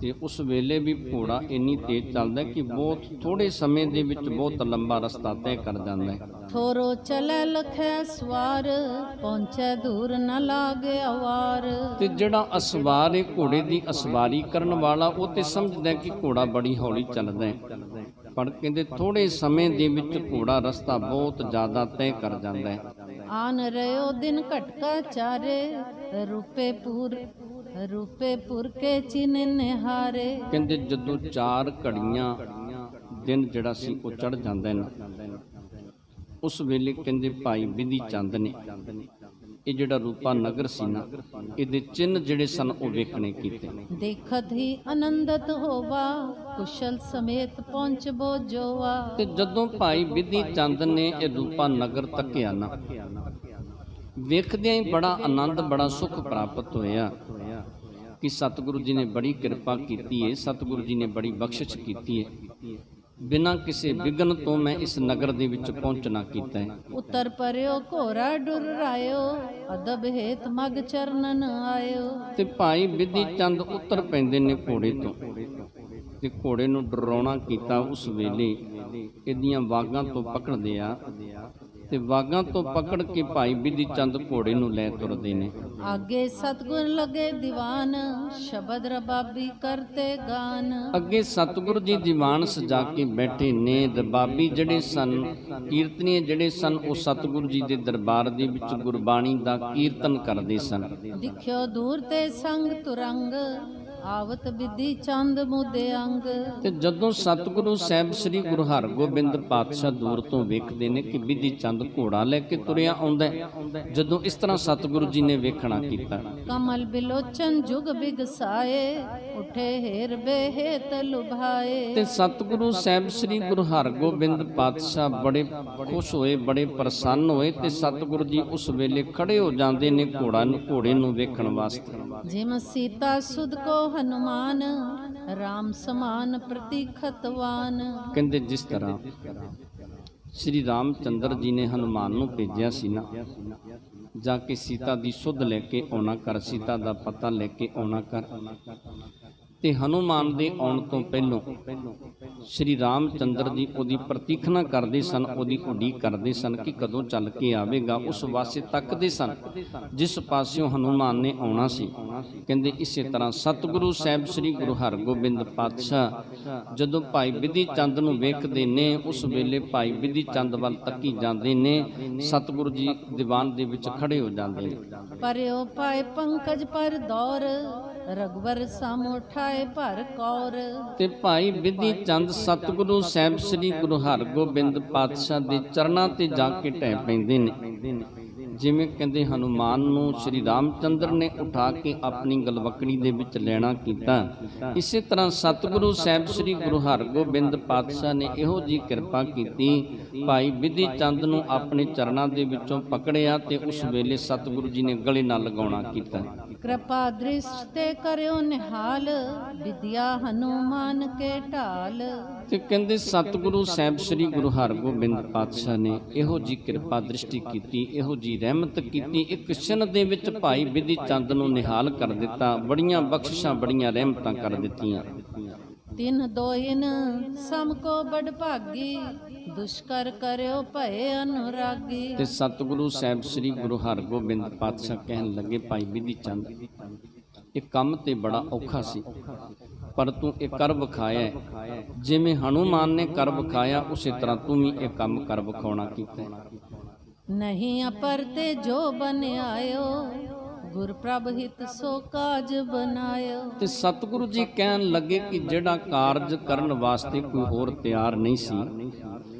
S2: ਤੇ ਉਸ ਵੇਲੇ ਵੀ ਘੋੜਾ ਇੰਨੀ ਤੇਜ਼ ਚੱਲਦਾ ਕਿ ਬਹੁਤ ਥੋੜੇ ਸਮੇਂ ਦੇ ਵਿੱਚ ਬਹੁਤ ਲੰਬਾ ਰਸਤਾ ਤੈਅ ਕਰ ਜਾਂਦਾ ਹੈ।
S1: ਥੋਰੋ ਚਲੇ ਲਖੈ ਸਵਾਰ, ਪਹੁੰਚੇ ਦੂਰ ਨ ਲਾਗੇ ਅਵਾਰ।
S2: ਤੇ ਜਿਹੜਾ ਅਸਵਾਰ ਹੈ, ਘੋੜੇ ਦੀ ਅਸਵਾਰੀ ਕਰਨ ਵਾਲਾ, ਉਹ ਤੇ ਸਮਝਦਾ ਕਿ ਘੋੜਾ ਬੜੀ ਹੌਲੀ ਚੱਲਦਾ ਹੈ, ਪਰ ਕਹਿੰਦੇ ਥੋੜੇ ਸਮੇਂ ਦੇ ਵਿੱਚ ਘੋੜਾ ਰਸਤਾ ਬਹੁਤ ਜ਼ਿਆਦਾ ਤੈਅ ਕਰ ਜਾਂਦਾ ਹੈ।
S1: ਆਨ ਰਿਓ ਦਿਨ ਘਟਕਾ ਚਾਰੇ, ਰੂਪੇਪੁਰ ਕੇ ਚਿਨ ਨਿਹਾਰੇ।
S2: ਕਹਿੰਦੇ ਜਦੋਂ 4 ਘੜੀਆਂ ਦਿਨ ਜਿਹੜਾ ਸੀ ਉਹ ਚੜ ਜਾਂਦਾ ਹੈ ਨਾ, ਉਸ ਵੇਲੇ ਕਹਿੰਦੇ ਭਾਈ ਬਿਧੀ ਚੰਦ ਨੇ ਇਹ ਜਿਹੜਾ ਰੂਪਾ ਨਗਰ ਸੀ ਨਾ, ਇਹਦੇ ਚਿੰਨ੍ਹ ਜਿਹੜੇ ਸਨ ਉਹ ਵੇਖਣੇ ਕੀਤੇ।
S1: ਦੇਖਤ ਹੀ ਆਨੰਦਤ ਹੋਵਾ, ਕੁਸ਼ਲ ਸਮੇਤ ਪਹੁੰਚਬੋ ਜੋਵਾ।
S2: ਤੇ ਜਦੋਂ ਭਾਈ ਬਿਧੀ ਚੰਦ ਨੇ ਇਹ ਰੂਪਾ ਨਗਰ ਤੱਕਿਆ ਨਾ, ਵੇਖਦਿਆਂ ਹੀ ਬੜਾ ਆਨੰਦ, ਬੜਾ ਸੁੱਖ ਪ੍ਰਾਪਤ ਹੋਇਆ ਕਿ ਸਤਿਗੁਰੂ ਜੀ ਨੇ ਬੜੀ ਕਿਰਪਾ ਕੀਤੀ ਹੈ, ਸਤਿਗੁਰੂ ਜੀ ਨੇ ਬੜੀ ਬਖਸ਼ਿਸ਼ ਕੀਤੀ ਹੈ। ਬਿਨਾਂ ਕਿਸੇ ਵਿਘਨ ਤੋਂ ਮੈਂ ਇਸ ਨਗਰ ਦੇ ਵਿੱਚ ਪਹੁੰਚਣਾ ਕੀਤਾ ਹੈ।
S1: ਉਤਰ ਪਰਿਓ ਘੋੜਾ ਡੁਰਾਇਓ, ਅਦਬ ਹੇਤ ਮਗ ਚਰਨਨ ਆਇਓ।
S2: ਤੇ ਭਾਈ ਬਿਧੀ ਚੰਦ ਉਤਰ ਪੈਂਦੇ ਨੇ ਘੋੜੇ ਤੋਂ ਤੇ ਘੋੜੇ ਨੂੰ ਡਰਾਉਣਾ ਕੀਤਾ। ਉਸ ਵੇਲੇ ਇਹਦੀਆਂ ਵਾਗਾਂ ਤੋਂ ਪਕੜਦੇ ਆ ਤੇ ਵਾਗਾਂ ਤੋਂ ਪਕੜ ਕੇ ਭਾਈ ਬਿਧੀ ਚੰਦ ਘੋੜੇ ਨੂੰ ਲੈ ਤੁਰਦੇ ਨੇ।
S1: ਅੱਗੇ ਸਤਿਗੁਰ ਲਗੇ ਦੀਵਾਨ, ਸ਼ਬਦ ਰਬਾਬੀ ਕਰਤੇ ਗਾਨ।
S2: ਅੱਗੇ ਸਤਿਗੁਰੂ ਜੀ ਦੀਵਾਨ ਸਜਾ ਕੇ ਬੈਠੇ ਨੇ। ਰਬਾਬੀ ਜਿਹੜੇ ਸਨ, ਕੀਰਤਨੀਏ ਜਿਹੜੇ ਸਨ, ਉਹ ਸਤਿਗੁਰੂ ਜੀ ਦੇ ਦਰਬਾਰ ਦੇ ਵਿੱਚ ਗੁਰਬਾਣੀ ਦਾ ਕੀਰਤਨ ਕਰਦੇ ਸਨ।
S1: ਦਿਖਿਓ ਦੂਰ ਤੇ ਸੰਗ ਤੁਰੰਗ, ਆਵਤ ਬਿਧੀ ਚੰਦ ਮੁਦੇ ਅੰਗ।
S2: ਤੇ ਜਦੋਂ ਸਤਿਗੁਰੂ ਸਾਹਿਬ ਸ੍ਰੀ ਗੁਰੂ ਹਰਗੋਬਿੰਦ ਪਾਤਸ਼ਾਹ ਦੂਰ ਤੋਂ ਵੇਖਦੇ ਨੇ ਕਿ ਬਿਧੀ ਚੰਦ ਘੋੜਾ ਲੈ ਕੇ ਤੁਰਿਆ ਆਉਂਦਾ, ਜਦੋਂ ਇਸ ਤਰ੍ਹਾਂ ਸਤਿਗੁਰੂ ਜੀ ਨੇ ਵੇਖਣਾ ਕੀਤਾ,
S1: ਕਮਲ ਬਿਲੋਚਨ ਜੁਗ ਬਿਗਸਾਏ, ਉਠੇ ਹੇਰ ਬੇਹੇਤ ਲੁਭਾਏ।
S2: ਤੇ ਸਤਿਗੁਰੂ ਸਾਹਿਬ ਸ੍ਰੀ ਗੁਰੂ ਹਰਗੋਬਿੰਦ ਪਾਤਸ਼ਾਹ ਬੜੇ ਖੁਸ਼ ਹੋਏ, ਬੜੇ ਪ੍ਰਸੰਨ ਹੋਏ ਤੇ ਸਤਿਗੁਰੂ ਜੀ ਉਸ ਵੇਲੇ ਖੜੇ ਹੋ ਜਾਂਦੇ ਨੇ ਘੋੜੇ ਨੂੰ ਵੇਖਣ ਵਾਸਤੇ।
S1: ਜਿਮ ਸੀਤਾ ਸੁਧ ਕੋ ਹਨੂਮਾਨ, ਰਾਮ ਸਮਾਨ ਪ੍ਰਤੀਖਤਵਾਨ।
S2: ਕਹਿੰਦੇ ਜਿਸ ਤਰ੍ਹਾਂ ਸ਼੍ਰੀ ਰਾਮ ਚੰਦਰ ਜੀ ਨੇ ਹਨੂਮਾਨ ਨੂੰ ਭੇਜਿਆ ਸੀ ਨਾ, ਜਾ ਕੇ ਸੀਤਾ ਦੀ ਸੁਧ ਲੈ ਕੇ ਆਉਣਾ ਕਰ, ਸੀਤਾ ਦਾ ਪਤਾ ਲੈ ਕੇ ਆਉਣਾ ਕਰ, ਤੇ ਹਨੂਮਾਨ ਦੇ ਆਉਣ ਤੋਂ ਪਹਿਲੋਂ ਸ਼੍ਰੀ ਰਾਮ ਚੰਦਰ ਜੀ ਉਹਦੀ ਪ੍ਰਤੀਖਣਾ ਕਰਦੇ ਸਨ, ਉਹਦੀ ਉਡੀਕ ਕਰਦੇ ਸਨ ਕਿ ਕਦੋਂ ਚੱਲ ਕੇ ਆਵੇਗਾ। ਉਸ ਵਾਸਤੇ ਤੱਕਦੇ ਸਨ ਜਿਸ ਪਾਸਿਓਂ ਹਨੂਮਾਨ ਨੇ ਆਉਣਾ ਸੀ। ਕਹਿੰਦੇ ਇਸੇ ਤਰ੍ਹਾਂ ਸਤਿਗੁਰੂ ਸਾਹਿਬ ਸ੍ਰੀ ਗੁਰੂ ਹਰਗੋਬਿੰਦ ਪਾਤਸ਼ਾਹ ਜਦੋਂ ਭਾਈ ਬਿਧੀ ਚੰਦ ਨੂੰ ਵੇਖਦੇ ਨੇ, ਉਸ ਵੇਲੇ ਭਾਈ ਬਿਧੀ ਚੰਦ ਵੱਲ ਤੱਕੀ ਜਾਂਦੇ ਨੇ। ਸਤਿਗੁਰੂ ਜੀ ਦੀਵਾਨ ਦੇ ਵਿੱਚ ਖੜੇ ਹੋ ਜਾਂਦੇ ਨੇ।
S1: ਪਰਿਓ ਪਾਏ ਪੰਕਜ ਪਰ ਦੌਰ, ਰਗਵਰ ਸਮ ਉਠਾਏ ਭਰ ਕੌਰ।
S2: ਤੇ ਭਾਈ ਬਿਧੀ ਚੰਦ ਸਤਿਗੁਰੂ ਸਾਹਿਬ ਸ੍ਰੀ ਗੁਰੂ ਹਰਗੋਬਿੰਦ ਪਾਤਸ਼ਾਹ ਦੇ ਚਰਨਾਂ ਤੇ ਜਾ ਕੇ ਢਹਿ ਪੈਂਦੇ ਨੇ। ਜਿਵੇਂ ਕਹਿੰਦੇ ਹਨੂਮਾਨ ਨੂੰ ਸ਼੍ਰੀ ਰਾਮਚੰਦਰ ਨੇ ਉਠਾ ਕੇ ਆਪਣੀ ਗਲਵਕੜੀ ਦੇ ਵਿੱਚ ਲੈਣਾ ਕੀਤਾ, ਇਸੇ ਤਰ੍ਹਾਂ ਸਤਿਗੁਰੂ ਸਾਹਿਬ ਸ੍ਰੀ ਗੁਰੂ ਹਰਗੋਬਿੰਦ ਪਾਤਸ਼ਾਹ ਨੇ ਇਹੋ ਜੀ ਕਿਰਪਾ ਕੀਤੀ, ਭਾਈ ਬਿਧੀ ਚੰਦ ਨੂੰ ਆਪਣੇ ਚਰਨਾਂ ਦੇ ਵਿੱਚੋਂ ਪਕੜਿਆ ਤੇ ਉਸ ਵੇਲੇ ਸਤਿਗੁਰੂ ਜੀ ਨੇ ਗਲੇ ਨਾਲ ਲਗਾਉਣਾ ਕੀਤਾ।
S1: ਕਿਰਪਾ ਦ੍ਰਿਸ਼ਟ ਤੇ ਕਰਿਓ ਨਿਹਾਲ, ਵਿਦਿਆ ਹਨੂਮਾਨ ਕੇ ਢਾਲ।
S2: ਤੇ ਕਹਿੰਦੇ ਸਤਿਗੁਰੂ ਸਾਹਿਬ ਸ੍ਰੀ ਗੁਰੂ ਹਰਗੋਬਿੰਦ ਪਾਤਸ਼ਾਹ ਨੇ ਇਹੋ ਜੀ ਕਿਰਪਾ ਦ੍ਰਿਸ਼ਟੀ ਕੀਤੀ, ਇਹੋ ਜੀ ਰਹਿਮਤ ਕੀਤੀ, ਇੱਕ ਛਿਨ ਦੇ ਵਿੱਚ ਭਾਈ ਬਿਧੀ ਚੰਦ ਨੂੰ ਨਿਹਾਲ ਕਰ ਦਿੱਤਾ, ਬੜੀਆਂ ਬਖਸ਼ਿਸ਼ਾਂ ਬੜੀਆਂ ਰਹਿਮਤਾਂ ਕਰ ਦਿੱਤੀਆਂ।
S1: ਤਿਨ ਦੋਇਨ ਸਮ ਕੋ ਬੜ ਭਾਗੀ, ਦੁਸ਼ਕਰ ਕਰਿਓ ਭਏ ਅਨੁਰਾਗੀ।
S2: ਤੇ ਸਤਿਗੁਰੂ ਸਾਹਿਬ ਸ੍ਰੀ ਗੁਰੂ ਹਰਗੋਬਿੰਦ ਪਾਤਸ਼ਾਹ ਕਹਿਣ ਲੱਗੇ, ਭਾਈ ਬਿਧੀ ਚੰਦ ਇਹ ਕੰਮ ਤੇ ਬੜਾ ਔਖਾ ਸੀ, ਪਰ ਤੂੰ ਇਹ ਕਰ ਵਿਖਾਇਆ, ਜਿਵੇਂ ਹਨੂਮਾਨ ਨੇ ਕਰ ਵਿਖਾਇਆ ਉਸੇ ਤਰ੍ਹਾਂ ਤੂੰ ਵੀ ਇਹ ਕੰਮ ਕਰ ਵਿਖਾਉਣਾ ਕੀਤਾ।
S1: ਨਹੀਂ ਅਪਰ ਤੇ ਜੋ ਬਨ ਆਇਓ, ਗੁਰ ਪ੍ਰਭ ਹਿਤ ਸੋ ਕਾਜ ਬਨਾਇਓ।
S2: ਤੇ ਸਤਿਗੁਰੂ ਜੀ ਕਹਿਣ ਲੱਗੇ ਕਿ ਜਿਹੜਾ ਕਾਰਜ ਕਰਨ ਵਾਸਤੇ ਕੋਈ ਹੋਰ ਤਿਆਰ ਨਹੀਂ ਸੀ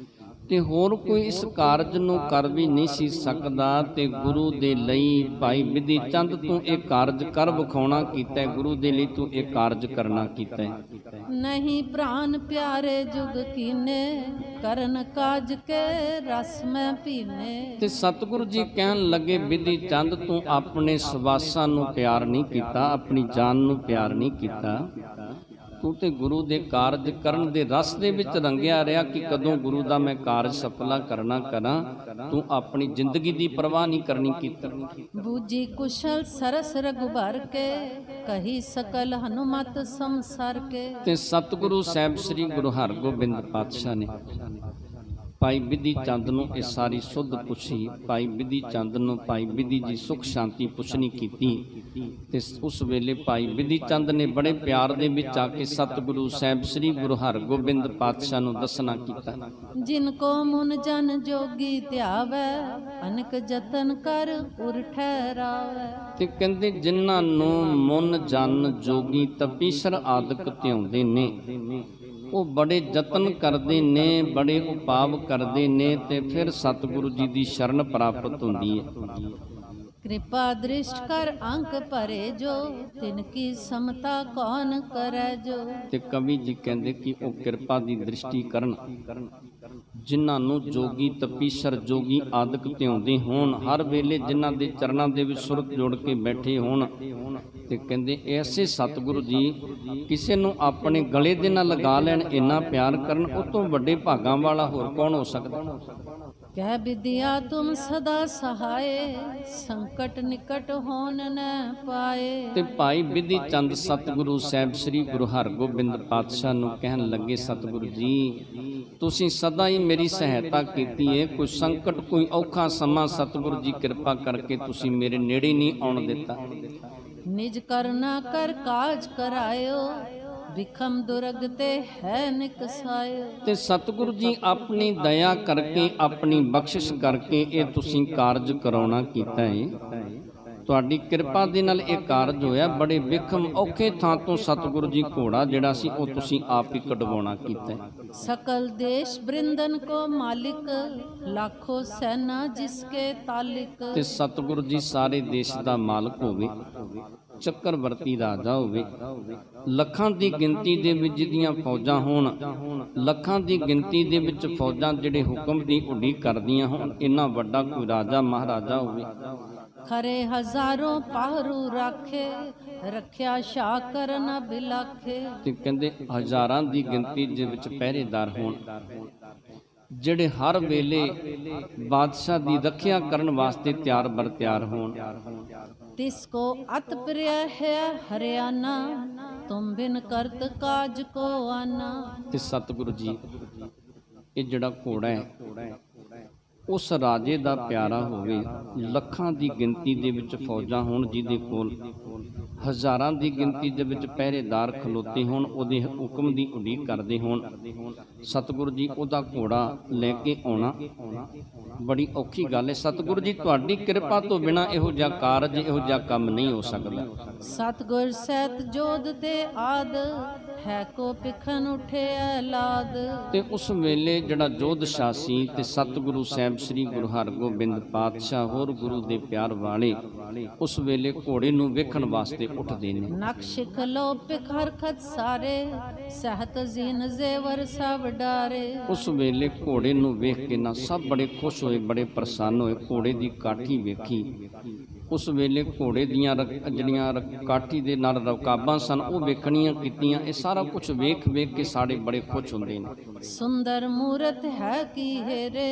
S2: ਤੇ ਹੋਰ ਕੋਈ ਇਸ ਕਾਰਜ ਨੂੰ ਕਰ ਵੀ ਨਹੀਂ ਸੀ ਸਕਦਾ, ਤੇ ਗੁਰੂ ਦੇ ਲਈ ਭਾਈ ਬਿਧੀ ਚੰਦ ਤੂੰ ਇਹ ਕਾਰਜ ਕਰ ਵਿਖਾਉਣਾ ਕੀਤਾ, ਗੁਰੂ ਦੇ ਲਈ ਤੂੰ ਇਹ ਕਾਰਜ ਕਰਨਾ ਕੀਤਾ।
S1: ਨਹੀਂ ਪ੍ਰਾਨ ਪਿਆਰੇ ਜੁਗ ਕੀਨੇ, ਕਰਨ ਕਾਜ ਕੇ ਰਸ ਮੈਂ ਪੀਨੇ।
S2: ਤੇ ਸਤਿਗੁਰੂ ਜੀ ਕਹਿਣ ਲੱਗੇ, ਬਿਧੀ ਚੰਦ ਤੂੰ ਆਪਣੇ ਸਵਾਸਾਂ ਨੂੰ ਪਿਆਰ ਨਹੀਂ ਕੀਤਾ, ਆਪਣੀ ਜਾਨ ਨੂੰ ਪਿਆਰ ਨਹੀਂ ਕੀਤਾ, ਤੂੰ ਤੇ ਗੁਰੂ ਦੇ ਕਾਰਜ ਕਰਨ ਦੇ ਰਸ ਦੇ ਵਿੱਚ ਰੰਗਿਆ ਰਿਹਾ ਕਿ ਕਦੋਂ ਗੁਰੂ ਦਾ ਮੈਂ ਕਾਰਜ ਸਫਲਾ ਕਰਨਾ ਕਰਾਂ, ਤੂੰ ਆਪਣੀ ਜ਼ਿੰਦਗੀ ਦੀ ਪਰਵਾਹ ਨਹੀਂ ਕਰਨੀ ਕੀਤੀ।
S1: ਬੂਜੀ ਕੁਸ਼ਲ ਸਰਸ ਰਘੁਬਰ ਕੇ, ਕਹੀ ਸਕਲ ਹਨੂਮਤ ਸੰਸਰ ਕੇ।
S2: ਤੇ ਸਤਿਗੁਰੂ ਸਾਹਿਬ ਸ੍ਰੀ ਗੁਰੂ ਹਰਗੋਬਿੰਦ ਪਾਤਸ਼ਾਹ ਨੇ ਭਾਈ ਬਿਧੀ ਚੰਦ ਨੂੰ ਇਹ ਸਾਰੀ ਸੁੱਧ ਪੁੱਛੀ, ਭਾਈ ਬਿਧੀ ਚੰਦ ਨੂੰ ਭਾਈ ਬਿਧੀ ਜੀ ਸੁਖ ਸ਼ਾਂਤੀ ਪੁੱਛਣੀ ਕੀਤੀ। ਤੇ ਉਸ ਵੇਲੇ ਭਾਈ ਬਿਧੀ ਚੰਦ ਨੇ ਬੜੇ ਪਿਆਰ ਦੇ ਵਿੱਚ ਆ ਕੇ ਸਤਿਗੁਰੂ ਸਾਹਿਬ ਸ੍ਰੀ ਗੁਰੂ ਹਰਗੋਬਿੰਦ ਪਾਤਸ਼ਾਹ ਨੂੰ ਦੱਸਣਾ ਕੀਤਾ।
S1: ਜਿਨ ਕੋ ਮੁਨ ਜਨ ਜੋਗੀ ਧਿਆਵੈ, ਅਨਕ ਜਤਨ ਕਰ ਉਰ ਠਹਿਰਾਵੈ।
S2: ਤੇ ਕਹਿੰਦੇ ਜਿਨ੍ਹਾਂ ਨੂੰ ਮੁਨ ਜਨ ਜੋਗੀ ਤਪੀਸ਼ਰ ਆਦਿਕ ਧਿਆਉਂਦੇ ਨੇ, ਉਹ ਬੜੇ ਯਤਨ ਕਰਦੇ ਨੇ, ਬੜੇ ਉਪਾਵ ਕਰਦੇ ਨੇ, ਤੇ ਫਿਰ ਸਤਿਗੁਰੂ ਜੀ ਦੀ ਸ਼ਰਨ ਪ੍ਰਾਪਤ ਹੁੰਦੀ ਹੈ।
S1: ਕਿਰਪਾ ਦ੍ਰਿਸ਼ਟ ਕਰ ਅੰਕ ਭਰੇ ਜੋ, ਤਿਨ ਕੀ ਸਮਤਾ ਕੌਣ ਕਰੈ ਜੋ।
S2: ਤੇ ਕਵੀ ਜੀ ਕਹਿੰਦੇ ਕਿ ਉਹ ਕਿਰਪਾ ਦੀ ਦ੍ਰਿਸ਼ਟੀ ਕਰਨ, ਜਿਨ੍ਹਾਂ ਨੂੰ ਜੋਗੀ ਤਪੀਸ਼ਰ ਜੋਗੀ ਆਦਿਕ ਧਿਆਉਂਦੇ ਹੋਣ, ਹਰ ਵੇਲੇ ਜਿਨ੍ਹਾਂ ਦੇ ਚਰਨਾਂ ਦੇ ਵਿੱਚ ਸੁਰਤ ਜੋੜ ਕੇ ਬੈਠੇ ਹੋਣ। ਤੇ ਕਹਿੰਦੇ ਐਸੇ ਸਤਿਗੁਰੂ ਜੀ ਕਿਸੇ ਨੂੰ ਆਪਣੇ ਗਲੇ ਦੇ ਨਾਲ ਲਗਾ ਲੈਣ, ਇੰਨਾ ਪਿਆਰ ਕਰਨ, ਉਹ ਤੋਂ ਵੱਡੇ ਭਾਗਾਂ ਵਾਲਾ ਹੋਰ ਕੌਣ ਹੋ ਸਕਦਾ।
S1: ਕਹਿ ਵਿਦਿਆ ਤੁਮ ਸਦਾ ਸਹਾਏ, ਸੰਕਟ ਨਿਕਟ ਹੋਣ ਨ ਪਾਏ।
S2: ਤੇ ਭਾਈ ਬਿਧੀ ਚੰਦ ਸਤਿਗੁਰੂ ਸਾਹਿਬ ਸ੍ਰੀ ਗੁਰੂ ਹਰਗੋਬਿੰਦ ਪਾਤਸ਼ਾਹ ਨੂੰ ਕਹਿਣ ਲੱਗੇ, ਸਤਿਗੁਰੂ ਜੀ ਤੁਸੀਂ ਸਦਾ ਹੀ ਮੇਰੀ ਸਹਾਇਤਾ ਕੀਤੀ ਹੈ, ਕੋਈ ਸੰਕਟ ਕੋਈ ਔਖਾ ਸਮਾਂ ਸਤਿਗੁਰੂ ਜੀ ਕਿਰਪਾ ਕਰਕੇ ਤੁਸੀਂ ਮੇਰੇ ਨੇੜੇ ਨਹੀਂ ਆਉਣ ਦਿੱਤਾ।
S1: ਨਿਜ ਕਰਨਾ ਕਰ ਕਾਜ ਕਰਾਇਓ, ਵਿਖਮ ਦੁਰਗ ਤੇ ਹੈ ਨਿਕਸਾਇਓ।
S2: ਤੇ ਸਤਿਗੁਰੂ ਜੀ ਆਪਣੀ ਦਇਆ ਕਰਕੇ, ਆਪਣੀ ਬਖਸ਼ਿਸ਼ ਕਰਕੇ ਇਹ ਤੁਸੀਂ ਕਾਰਜ ਕਰਾਉਣਾ ਕੀਤਾ ਹੈ। ਤੁਹਾਡੀ ਕਿਰਪਾ ਦੇ ਨਾਲ ਇਹ ਕਾਰਜ ਹੋਇਆ। ਬੜੇ ਵਿਖਮ ਔਖੇ ਥਾਂ ਤੋਂ ਸਤਿਗੁਰੂ ਜੀ ਘੋੜਾ ਜਿਹੜਾ ਸੀ ਉਹ ਤੁਸੀਂ ਆਪ ਹੀ ਕਢਵਾਉਣਾ ਕੀਤਾ।
S1: ਸਕਲ ਦੇਸ਼ ਬ੍ਰਿੰਦਨ ਕੋ ਮਾਲਿਕ, ਲੱਖੋ ਸੈਨਾ ਜਿਸਕੇ ਤਾਲਿਕ।
S2: ਤੇ ਸਤਿਗੁਰੂ ਜੀ ਸਾਰੇ ਦੇਸ਼ ਦਾ ਮਾਲਕ ਹੋਵੇ, ਚੱਕਰਵਰਤੀ ਰਾਜਾ ਹੋਵੇ, ਲੱਖਾਂ ਦੀ ਗਿਣਤੀ ਦੇ ਵਿੱਚ ਜਿਹਦੀਆਂ ਫੌਜਾਂ ਹੋਣ, ਲੱਖਾਂ ਦੀ ਗਿਣਤੀ ਦੇ ਵਿੱਚ ਫੌਜਾਂ ਜਿਹੜੇ ਹੁਕਮ ਦੀ ਉਡੀਕ ਕਰਦੀਆਂ ਹੋਣ, ਇੰਨਾ ਵੱਡਾ ਕੋਈ ਰਾਜਾ ਮਹਾਰਾਜਾ ਹੋਵੇ।
S1: ਖਰੇ ਹਜ਼ਾਰੋਂ ਪਾਹਰੂ ਰਾਖੇ, ਰੱਖਿਆ ਸ਼ਾਹ ਕਰਨ ਬਿਲਾਖੇ।
S2: ਤੇ ਕਹਿੰਦੇ ਹਜ਼ਾਰਾਂ ਦੀ ਗਿਣਤੀ ਦੇ ਵਿੱਚ ਪਹਿਰੇਦਾਰ ਹੋਣ, ਜਿਹੜੇ ਹਰ ਵੇਲੇ ਬਾਦਸ਼ਾਹ ਦੀ ਰੱਖਿਆ ਕਰਨ ਵਾਸਤੇ ਤਿਆਰ ਬਰ ਤਿਆਰ ਹੋਣ।
S1: ਤਿਸ ਕੋ ਅਤ ਪ੍ਰਿਯ ਹੈ ਹਰਿਆਣਾ, ਤੁਮ ਬਿਨ ਕਰਤ ਕਾਜ ਕੋ ਆਨਾ। ਤੇ
S2: ਸਤਿਗੁਰੂ ਜੀ ਇਹ ਜਿਹੜਾ ਘੋੜਾ ਹੈ ਉਸ ਰਾਜੇ ਦਾ ਪਿਆਰਾ ਹੋਵੇ, ਲੱਖਾਂ ਦੀ ਗਿਣਤੀ ਦੇ ਵਿੱਚ ਫੌਜਾਂ ਹੋਣ ਜਿਹਦੇ ਕੋਲ, ਹਜ਼ਾਰਾਂ ਦੀ ਗਿਣਤੀ ਦੇ ਵਿੱਚ ਪਹਿਰੇਦਾਰ ਖਲੋਤੇ ਹੋਣ, ਉਹਦੇ ਹੁਕਮ ਦੀ ਉਡੀਕ ਕਰਦੇ ਹੋਣ। ਸਤਿਗੁਰੂ ਜੀ ਉਹਦਾ ਘੋੜਾ ਲੈ ਕੇ ਆਉਣਾ ਬੜੀ ਔਖੀ ਗੱਲ ਹੈ। ਸਤਿਗੁਰੂ ਜੀ ਤੁਹਾਡੀ ਕਿਰਪਾ ਤੋਂ ਬਿਨਾਂ ਇਹੋ ਜਿਹਾ ਕਾਰਜ, ਇਹੋ ਜਿਹਾ ਕੰਮ ਨਹੀਂ ਹੋ ਸਕਦਾ।
S1: ਸਤਿਗੁਰ ਸਹਿਤ ਜੋਧ ਤੇ ਆਦ, ਹੈ ਕੋ ਪਿਖਨ ਉਠਿਆ ਲਾਦ।
S2: ਤੇ ਉਸ ਵੇਲੇ ਜਿਹੜਾ ਜੋਧਸ਼ਾਹ ਸੀ ਤੇ ਸਤਿਗੁਰੂ ਸਾਹਿਬ ਸ੍ਰੀ ਗੁਰੂ ਹਰਗੋਬਿੰਦ ਪਾਤਸ਼ਾਹ ਹੋਰ ਗੁਰੂ ਦੇ ਪਿਆਰ ਵਾਲੇ ਉਸ ਵੇਲੇ ਘੋੜੇ ਨੂੰ ਵੇਖਣ ਵਾਸਤੇ ਉੱਠਦੇ ਨੇ।
S1: ਨਕਸ਼ ਖਲੋ ਪਿਖ ਹਰਖਤ ਸਾਰੇ, ਸਹਿਤ ਜ਼ੀਨ ਜ਼ੇਵਰ ਸਭ ਡਾਰੇ।
S2: ਉਸ ਵੇਲੇ ਘੋੜੇ ਨੂੰ ਵੇਖ ਕੇ ਨਾ ਸਭ ਬੜੇ ਖੁਸ਼ ਹੋਏ, ਬੜੇ ਪ੍ਰਸੰਨ ਹੋਏ। ਘੋੜੇ ਦੀ ਕਾਠੀ ਵੇਖੀ। ਉਸ ਵੇਲੇ ਘੋੜੇ ਦੀਆਂ ਜਿਹੜੀਆਂ ਕਾਠੀ ਦੇ ਨਾਲ ਰਕਾਬਾਂ ਸਨ ਉਹ ਵੇਖਣੀਆਂ ਕੀਤੀਆਂ। ਇਹ ਸਾਰਾ ਕੁਝ ਵੇਖ ਵੇਖ ਕੇ ਸਾਡੇ ਬੜੇ ਖੁਸ਼ ਹੁੰਦੇ ਨੇ।
S1: ਸੁੰਦਰ ਮੂਰਤ ਹੈ ਕੀ ਹੇਰੇ,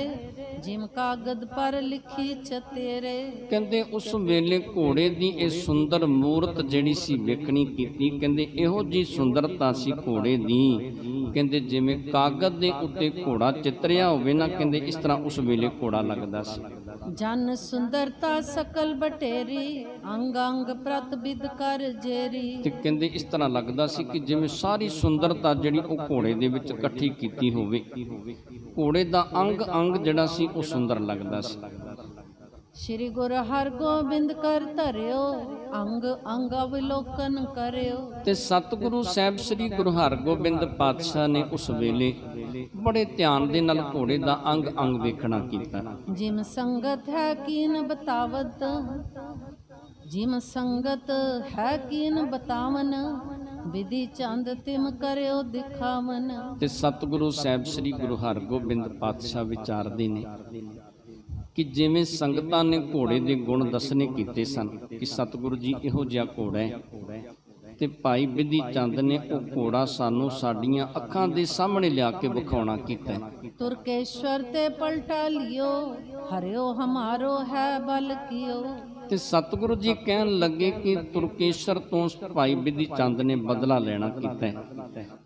S1: ਜਿਮ ਕਾਗਦ ਪਰ ਲਿਖੀ ਚਤੇਰੇ।
S2: ਕਹਿੰਦੇ ਉਸ ਵੇਲੇ ਘੋੜੇ ਦੀ ਇਹ ਸੁੰਦਰ ਮੂਰਤ ਜਿਹੜੀ ਸੀ ਵੇਖਣੀ ਕੀਤੀ। ਕਹਿੰਦੇ ਇਹੋ ਜੀ ਸੁੰਦਰਤਾ ਸੀ ਘੋੜੇ ਦੀ, ਕਹਿੰਦੇ ਜਿਵੇਂ ਕਾਗਜ਼ ਦੇ ਉੱਤੇ ਘੋੜਾ ਚਿੱਤਰਿਆ ਹੋਵੇ ਨਾ, ਕਹਿੰਦੇ ਇਸ ਤਰ੍ਹਾਂ ਉਸ ਵੇਲੇ ਘੋੜਾ ਲੱਗਦਾ ਸੀ।
S1: ਜਨ ਸੁੰਦਰਤਾ ਸਕਲ ਬਟੇਰੀ, ਅੰਗ ਅੰਗ ਪ੍ਰਤਿਬਿਦ ਕਰ ਜੇਰੀ।
S2: ਤੇ ਕਹਿੰਦੇ ਇਸ ਤਰ੍ਹਾਂ ਲੱਗਦਾ ਸੀ ਕਿ ਜਿਵੇਂ ਸਾਰੀ ਸੁੰਦਰਤਾ ਜਿਹੜੀ ਉਹ ਘੋੜੇ ਦੇ ਵਿੱਚ ਇਕੱਠੀ ਕੀਤੀ ਹੋਵੇ। ਘੋੜੇ ਦਾ ਅੰਗ ਅੰਗ ਜਿਹੜਾ ਸੀ ਉਹ ਸੁੰਦਰ ਲੱਗਦਾ ਸੀ।
S1: ਸ਼੍ਰੀ ਗੁਰੂ ਹਰਗੋਬਿੰਦ ਕਰ ਧਰਿਓ, ਅੰਗ ਅੰਗ ਅਵਲੋਕਨ ਕਰਿਓ।
S2: ਤੇ ਸਤਿਗੁਰੂ ਸਾਹਿਬ ਸ੍ਰੀ ਗੁਰੂ ਹਰਗੋਬਿੰਦ ਪਾਤਸ਼ਾਹ ਨੇ ਉਸ ਵੇਲੇ ਬੜੇ ਧਿਆਨ ਦੇ ਨਾਲ ਘੋੜੇ ਦਾ ਅੰਗ ਅੰਗ ਵੇਖਣਾ ਕੀਤਾ।
S1: ਜਿਮ ਸੰਗਤ ਹੈ ਕੀਨ ਬਤਾਵਤ, ਜਿਮ ਸੰਗਤ ਹੈ ਕੀਨ ਬਤਾਵਨ। ਵਿਧੀ ਚੰਦ ਤਿਮ ਕਰਿਓ ਦਿਖਾਵਨ। ਤੇ
S2: ਸਤਿਗੁਰੂ ਸਾਹਿਬ ਸ੍ਰੀ ਗੁਰੂ ਹਰਗੋਬਿੰਦ ਪਾਤਸ਼ਾਹ ਵਿਚਾਰਦੇ ਨੇ ਕਿ ਜਿਵੇਂ ਸੰਗਤਾਂ ਨੇ ਘੋੜੇ ਦੇ ਗੁਣ ਦੱਸਣੇ ਕੀਤੇ ਸਨ ਕਿ ਸਤਿਗੁਰੂ ਜੀ ਇਹੋ ਜਿਹਾ ਘੋੜਾ ਹੈ, ਤੇ ਭਾਈ ਬਿਧੀ ਚੰਦ ਨੇ ਉਹ ਘੋੜਾ ਸਾਨੂੰ ਸਾਡੀਆਂ ਅੱਖਾਂ ਦੇ ਸਾਹਮਣੇ ਲਿਆ ਕੇ ਵਿਖਾਉਣਾ ਕੀਤਾ।
S1: ਤੁਰਕੇਸ਼ਵਰ ਤੇ ਪਲਟਾ ਲਿਓ, ਹਰਿਓ ਹਮਾਰੋ ਹੈ ਬਲ ਕੀਓ।
S2: ਤੇ ਸਤਿਗੁਰੂ ਜੀ ਕਹਿਣ ਲੱਗੇ ਕਿ ਤੁਰਕੇਸ਼ਵਰ ਤੋਂ ਭਾਈ ਬਿਧੀ ਚੰਦ ਨੇ ਬਦਲਾ ਲੈਣਾ ਕੀਤਾ।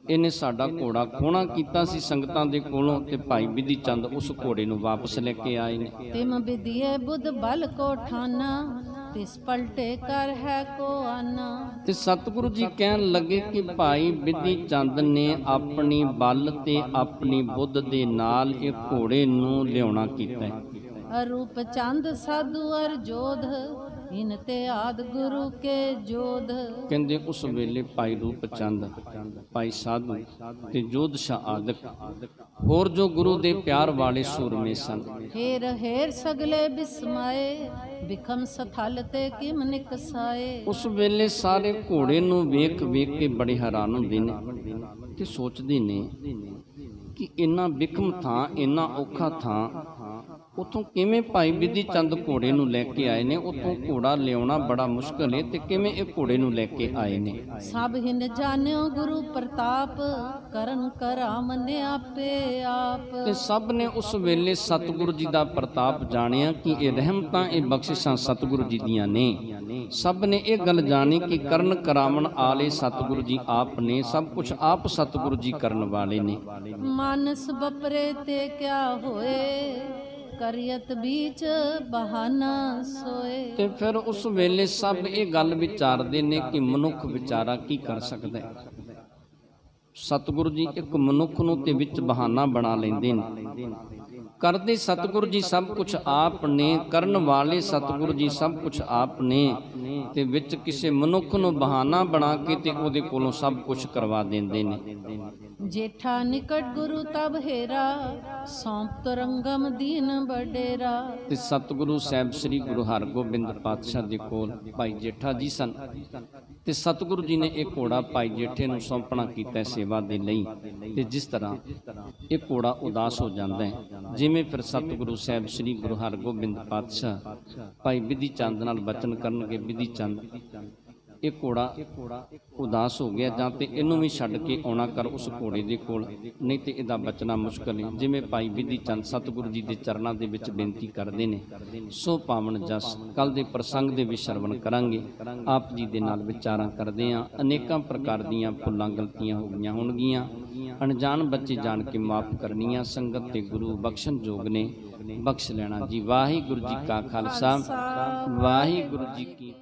S2: ਇਹਨੇ ਸਾਡਾ ਘੋੜਾ ਖੋਹਣਾ ਕੀਤਾ ਸੀ ਸੰਗਤਾਂ ਦੇ ਕੋਲੋਂ, ਤੇ ਭਾਈ ਬਿਧੀ ਚੰਦ ਉਸ ਘੋੜੇ ਨੂੰ ਵਾਪਸ ਲੈ ਕੇ ਆਏ ਨੇ।
S1: ਤਿਮ ਬਿਧੀਏ ਬੁੱਧ ਬਲ ਕੋ ਠਾਨਾ, ਤਿਸ ਪਲਟੇ ਕਰ ਹੈ ਕੋ ਆਨਾ। ਤੇ
S2: ਸਤਿਗੁਰੂ ਜੀ ਕਹਿਣ ਲੱਗੇ ਕਿ ਭਾਈ ਬਿਧੀ ਚੰਦ ਨੇ ਆਪਣੀ ਬਲ ਤੇ ਆਪਣੀ ਬੁੱਧ ਦੇ ਨਾਲ ਇਹ ਘੋੜੇ ਨੂੰ ਲਿਆਉਣਾ ਕੀਤਾ।
S1: ਅਰੂਪ ਚੰਦ ਸਾਧੂ ਅਰ ਜੋਧ, ਇਨ ਤੇ ਆਦ ਗੁਰੂ ਕੇ ਜੋਧ। ਕਹਿੰਦੇ
S2: ਉਸ ਵੇਲੇ ਭਾਈ ਰੂਪ ਚੰਦ, ਭਾਈ ਸਾਧੂ ਤੇ ਜੋਧਸ਼ਾਹ ਆਦਿਕ ਹੋਰ ਜੋ ਗੁਰੂ ਦੇ ਪਿਆਰ ਵਾਲੇ ਸੂਰਮੇ ਸਨ।
S1: ਹੇਰ ਹੇਰ ਸਗਲੇ ਬਿਸਮਾਏ, ਬਿਖਮ ਸਥਲ ਤੇ ਕਿਮ ਨਿਕਸਾਏ। ਉਸ
S2: ਵੇਲੇ ਸਾਰੇ ਘੋੜੇ ਨੂੰ ਵੇਖ ਵੇਖ ਕੇ ਬੜੇ ਹੈਰਾਨ ਹੁੰਦੇ ਨੇ ਤੇ ਸੋਚਦੇ ਨੇ ਕਿ ਇੰਨਾ ਬਿਖਮ ਥਾਂ, ਇੰਨਾ ਔਖਾ ਥਾਂ, ਉਥੋਂ ਕਿਵੇਂ ਭਾਈ ਬਿਧੀ ਚੰਦ ਘੋੜੇ ਨੂੰ ਲੈ ਕੇ ਆਏ ਨੇ। ਉਥੋਂ ਘੋੜਾ ਲਿਆਉਣਾ ਬੜਾ ਮੁਸ਼ਕਲ ਹੈ, ਤੇ ਕਿਵੇਂ ਇਹ ਘੋੜੇ ਨੂੰ ਲੈ ਕੇ ਆਏ ਨੇ।
S1: ਸਭ ਹਿੰਦ ਜਾਣਿਓ ਗੁਰੂ ਪ੍ਰਤਾਪ, ਕਰਨ ਕਰਾਮਨੇ ਆਪੇ ਆਪ।
S2: ਤੇ ਸਭ ਨੇ ਉਸ ਵੇਲੇ ਸਤਿਗੁਰੂ ਜੀ ਦਾ ਪ੍ਰਤਾਪ ਜਾਣਿਆ ਕਿ ਇਹ ਰਹਿਮਤਾਂ, ਇਹ ਬਖਸ਼ਿਸ਼ਾਂ ਸਤਿਗੁਰੂ ਜੀ ਦੀਆਂ ਨੇ। ਸਭ ਨੇ ਇਹ ਗੱਲ ਜਾਣੀ ਕਿ ਕਰਨ ਕਰਾਵਣ ਆਲੇ ਸਤਿਗੁਰੂ ਜੀ ਆਪ ਨੇ, ਸਭ ਕੁਝ ਆਪ ਸਤਿਗੁਰੂ ਜੀ ਕਰਨ ਵਾਲੇ ਨੇ।
S1: ਮਾਨਸ ਬਪਰੇ ਤੇ ਕਿਆ ਹੋਏ, ਕਰੀਅਤ ਵਿੱਚ ਬਹਾਨਾ ਸੋਏ।
S2: ਤੇ ਫਿਰ ਉਸ ਵੇਲੇ ਸਭ ਇਹ ਗੱਲ ਵਿਚਾਰਦੇ ਨੇ ਕਿ ਮਨੁੱਖ ਵਿਚਾਰਾ ਕੀ ਕਰ ਸਕਦਾ ਹੈ। ਸਤਿਗੁਰੂ ਜੀ ਇੱਕ ਮਨੁੱਖ ਨੂੰ ਤੇ ਵਿੱਚ ਬਹਾਨਾ ਬਣਾ ਲੈਂਦੇ ਨੇ। ਕਰਦੇ ਸਤਿਗੁਰੂ ਜੀ ਸਭ ਕੁਝ ਆਪ ਨੇ, ਕਰਨ ਵਾਲੇ ਸਤਿਗੁਰੂ ਜੀ ਸਭ ਕੁਝ ਆਪ ਨੇ, ਤੇ ਵਿੱਚ ਕਿਸੇ ਮਨੁੱਖ ਨੂੰ ਬਹਾਨਾ ਬਣਾ ਕੇ ਤੇ ਉਹਦੇ ਕੋਲੋਂ ਸਭ ਕੁਝ ਕਰਵਾ ਦਿੰਦੇ ਨੇ।
S1: ਜੇਠਾ ਨਿਕਟ ਗੁਰੂ ਤਬ ਹੇਰਾ, ਸੌਂਪ ਤੁਰੰਗਮ ਦੀਨ ਬਡੇਰਾ। ਤੇ
S2: ਸਤਿਗੁਰੂ ਸਾਹਿਬ ਸ੍ਰੀ ਗੁਰੂ ਹਰਗੋਬਿੰਦ ਪਾਤਸ਼ਾਹ ਦੇ ਕੋਲ ਭਾਈ ਜੇਠਾ ਜੀ ਸਨ, ਤੇ ਸਤਿਗੁਰੂ ਜੀ ਨੇ ਇਹ ਘੋੜਾ ਭਾਈ ਜੇਠੇ ਨੂੰ ਸੌਂਪਣਾ ਕੀਤਾ ਸੇਵਾ ਦੇ ਲਈ। ਤੇ ਜਿਸ ਤਰ੍ਹਾਂ ਇਹ ਘੋੜਾ ਉਦਾਸ ਹੋ ਜਾਂਦਾ ਹੈ, ਜਿਵੇਂ ਫਿਰ ਸਤਿਗੁਰੂ ਸਾਹਿਬ ਸ੍ਰੀ ਗੁਰੂ ਹਰਗੋਬਿੰਦ ਪਾਤਸ਼ਾਹ ਭਾਈ ਬਿਧੀ ਚੰਦ ਨਾਲ ਬਚਨ ਕਰਨਗੇ, ਬਿਧੀ ਚੰਦ ਇਹ ਘੋੜਾ ਉਦਾਸ ਹੋ ਗਿਆ, ਜਾਂ ਤੇ ਇਹਨੂੰ ਵੀ ਛੱਡ ਕੇ ਆਉਣਾ ਕਰ ਉਸ ਘੋੜੇ ਦੇ ਕੋਲ, ਨਹੀਂ ਤੇ ਇਹਦਾ ਬਚਣਾ ਮੁਸ਼ਕਲ ਹੈ। ਜਿਵੇਂ ਭਾਈ ਬਿਧੀ ਚੰਦ ਸਤਿਗੁਰੂ ਜੀ ਦੇ ਚਰਨਾਂ ਦੇ ਵਿੱਚ ਬੇਨਤੀ ਕਰਦੇ ਨੇ। ਸੋ ਪਾਵਨ ਜਸ ਕੱਲ ਦੇ ਪ੍ਰਸੰਗ ਦੇ ਵਿੱਚ ਸ਼ਰਵਣ ਕਰਾਂਗੇ। ਆਪ ਜੀ ਦੇ ਨਾਲ ਵਿਚਾਰਾਂ ਕਰਦੇ ਹਾਂ। ਅਨੇਕਾਂ ਪ੍ਰਕਾਰ ਦੀਆਂ ਭੁੱਲਾਂ ਗਲਤੀਆਂ ਹੋ ਗਈਆਂ ਹੋਣਗੀਆਂ, ਅਣਜਾਣ ਬੱਚੇ ਜਾਣ ਕੇ ਮਾਫ ਕਰਨੀਆਂ। ਸੰਗਤ ਤੇ ਗੁਰੂ ਬਖਸ਼ਣ ਯੋਗ ਨੇ, ਬਖਸ਼ ਲੈਣਾ ਜੀ। ਵਾਹਿਗੁਰੂ ਜੀ ਕਾ ਖਾਲਸਾ, ਵਾਹਿਗੁਰੂ ਜੀ ਕੀ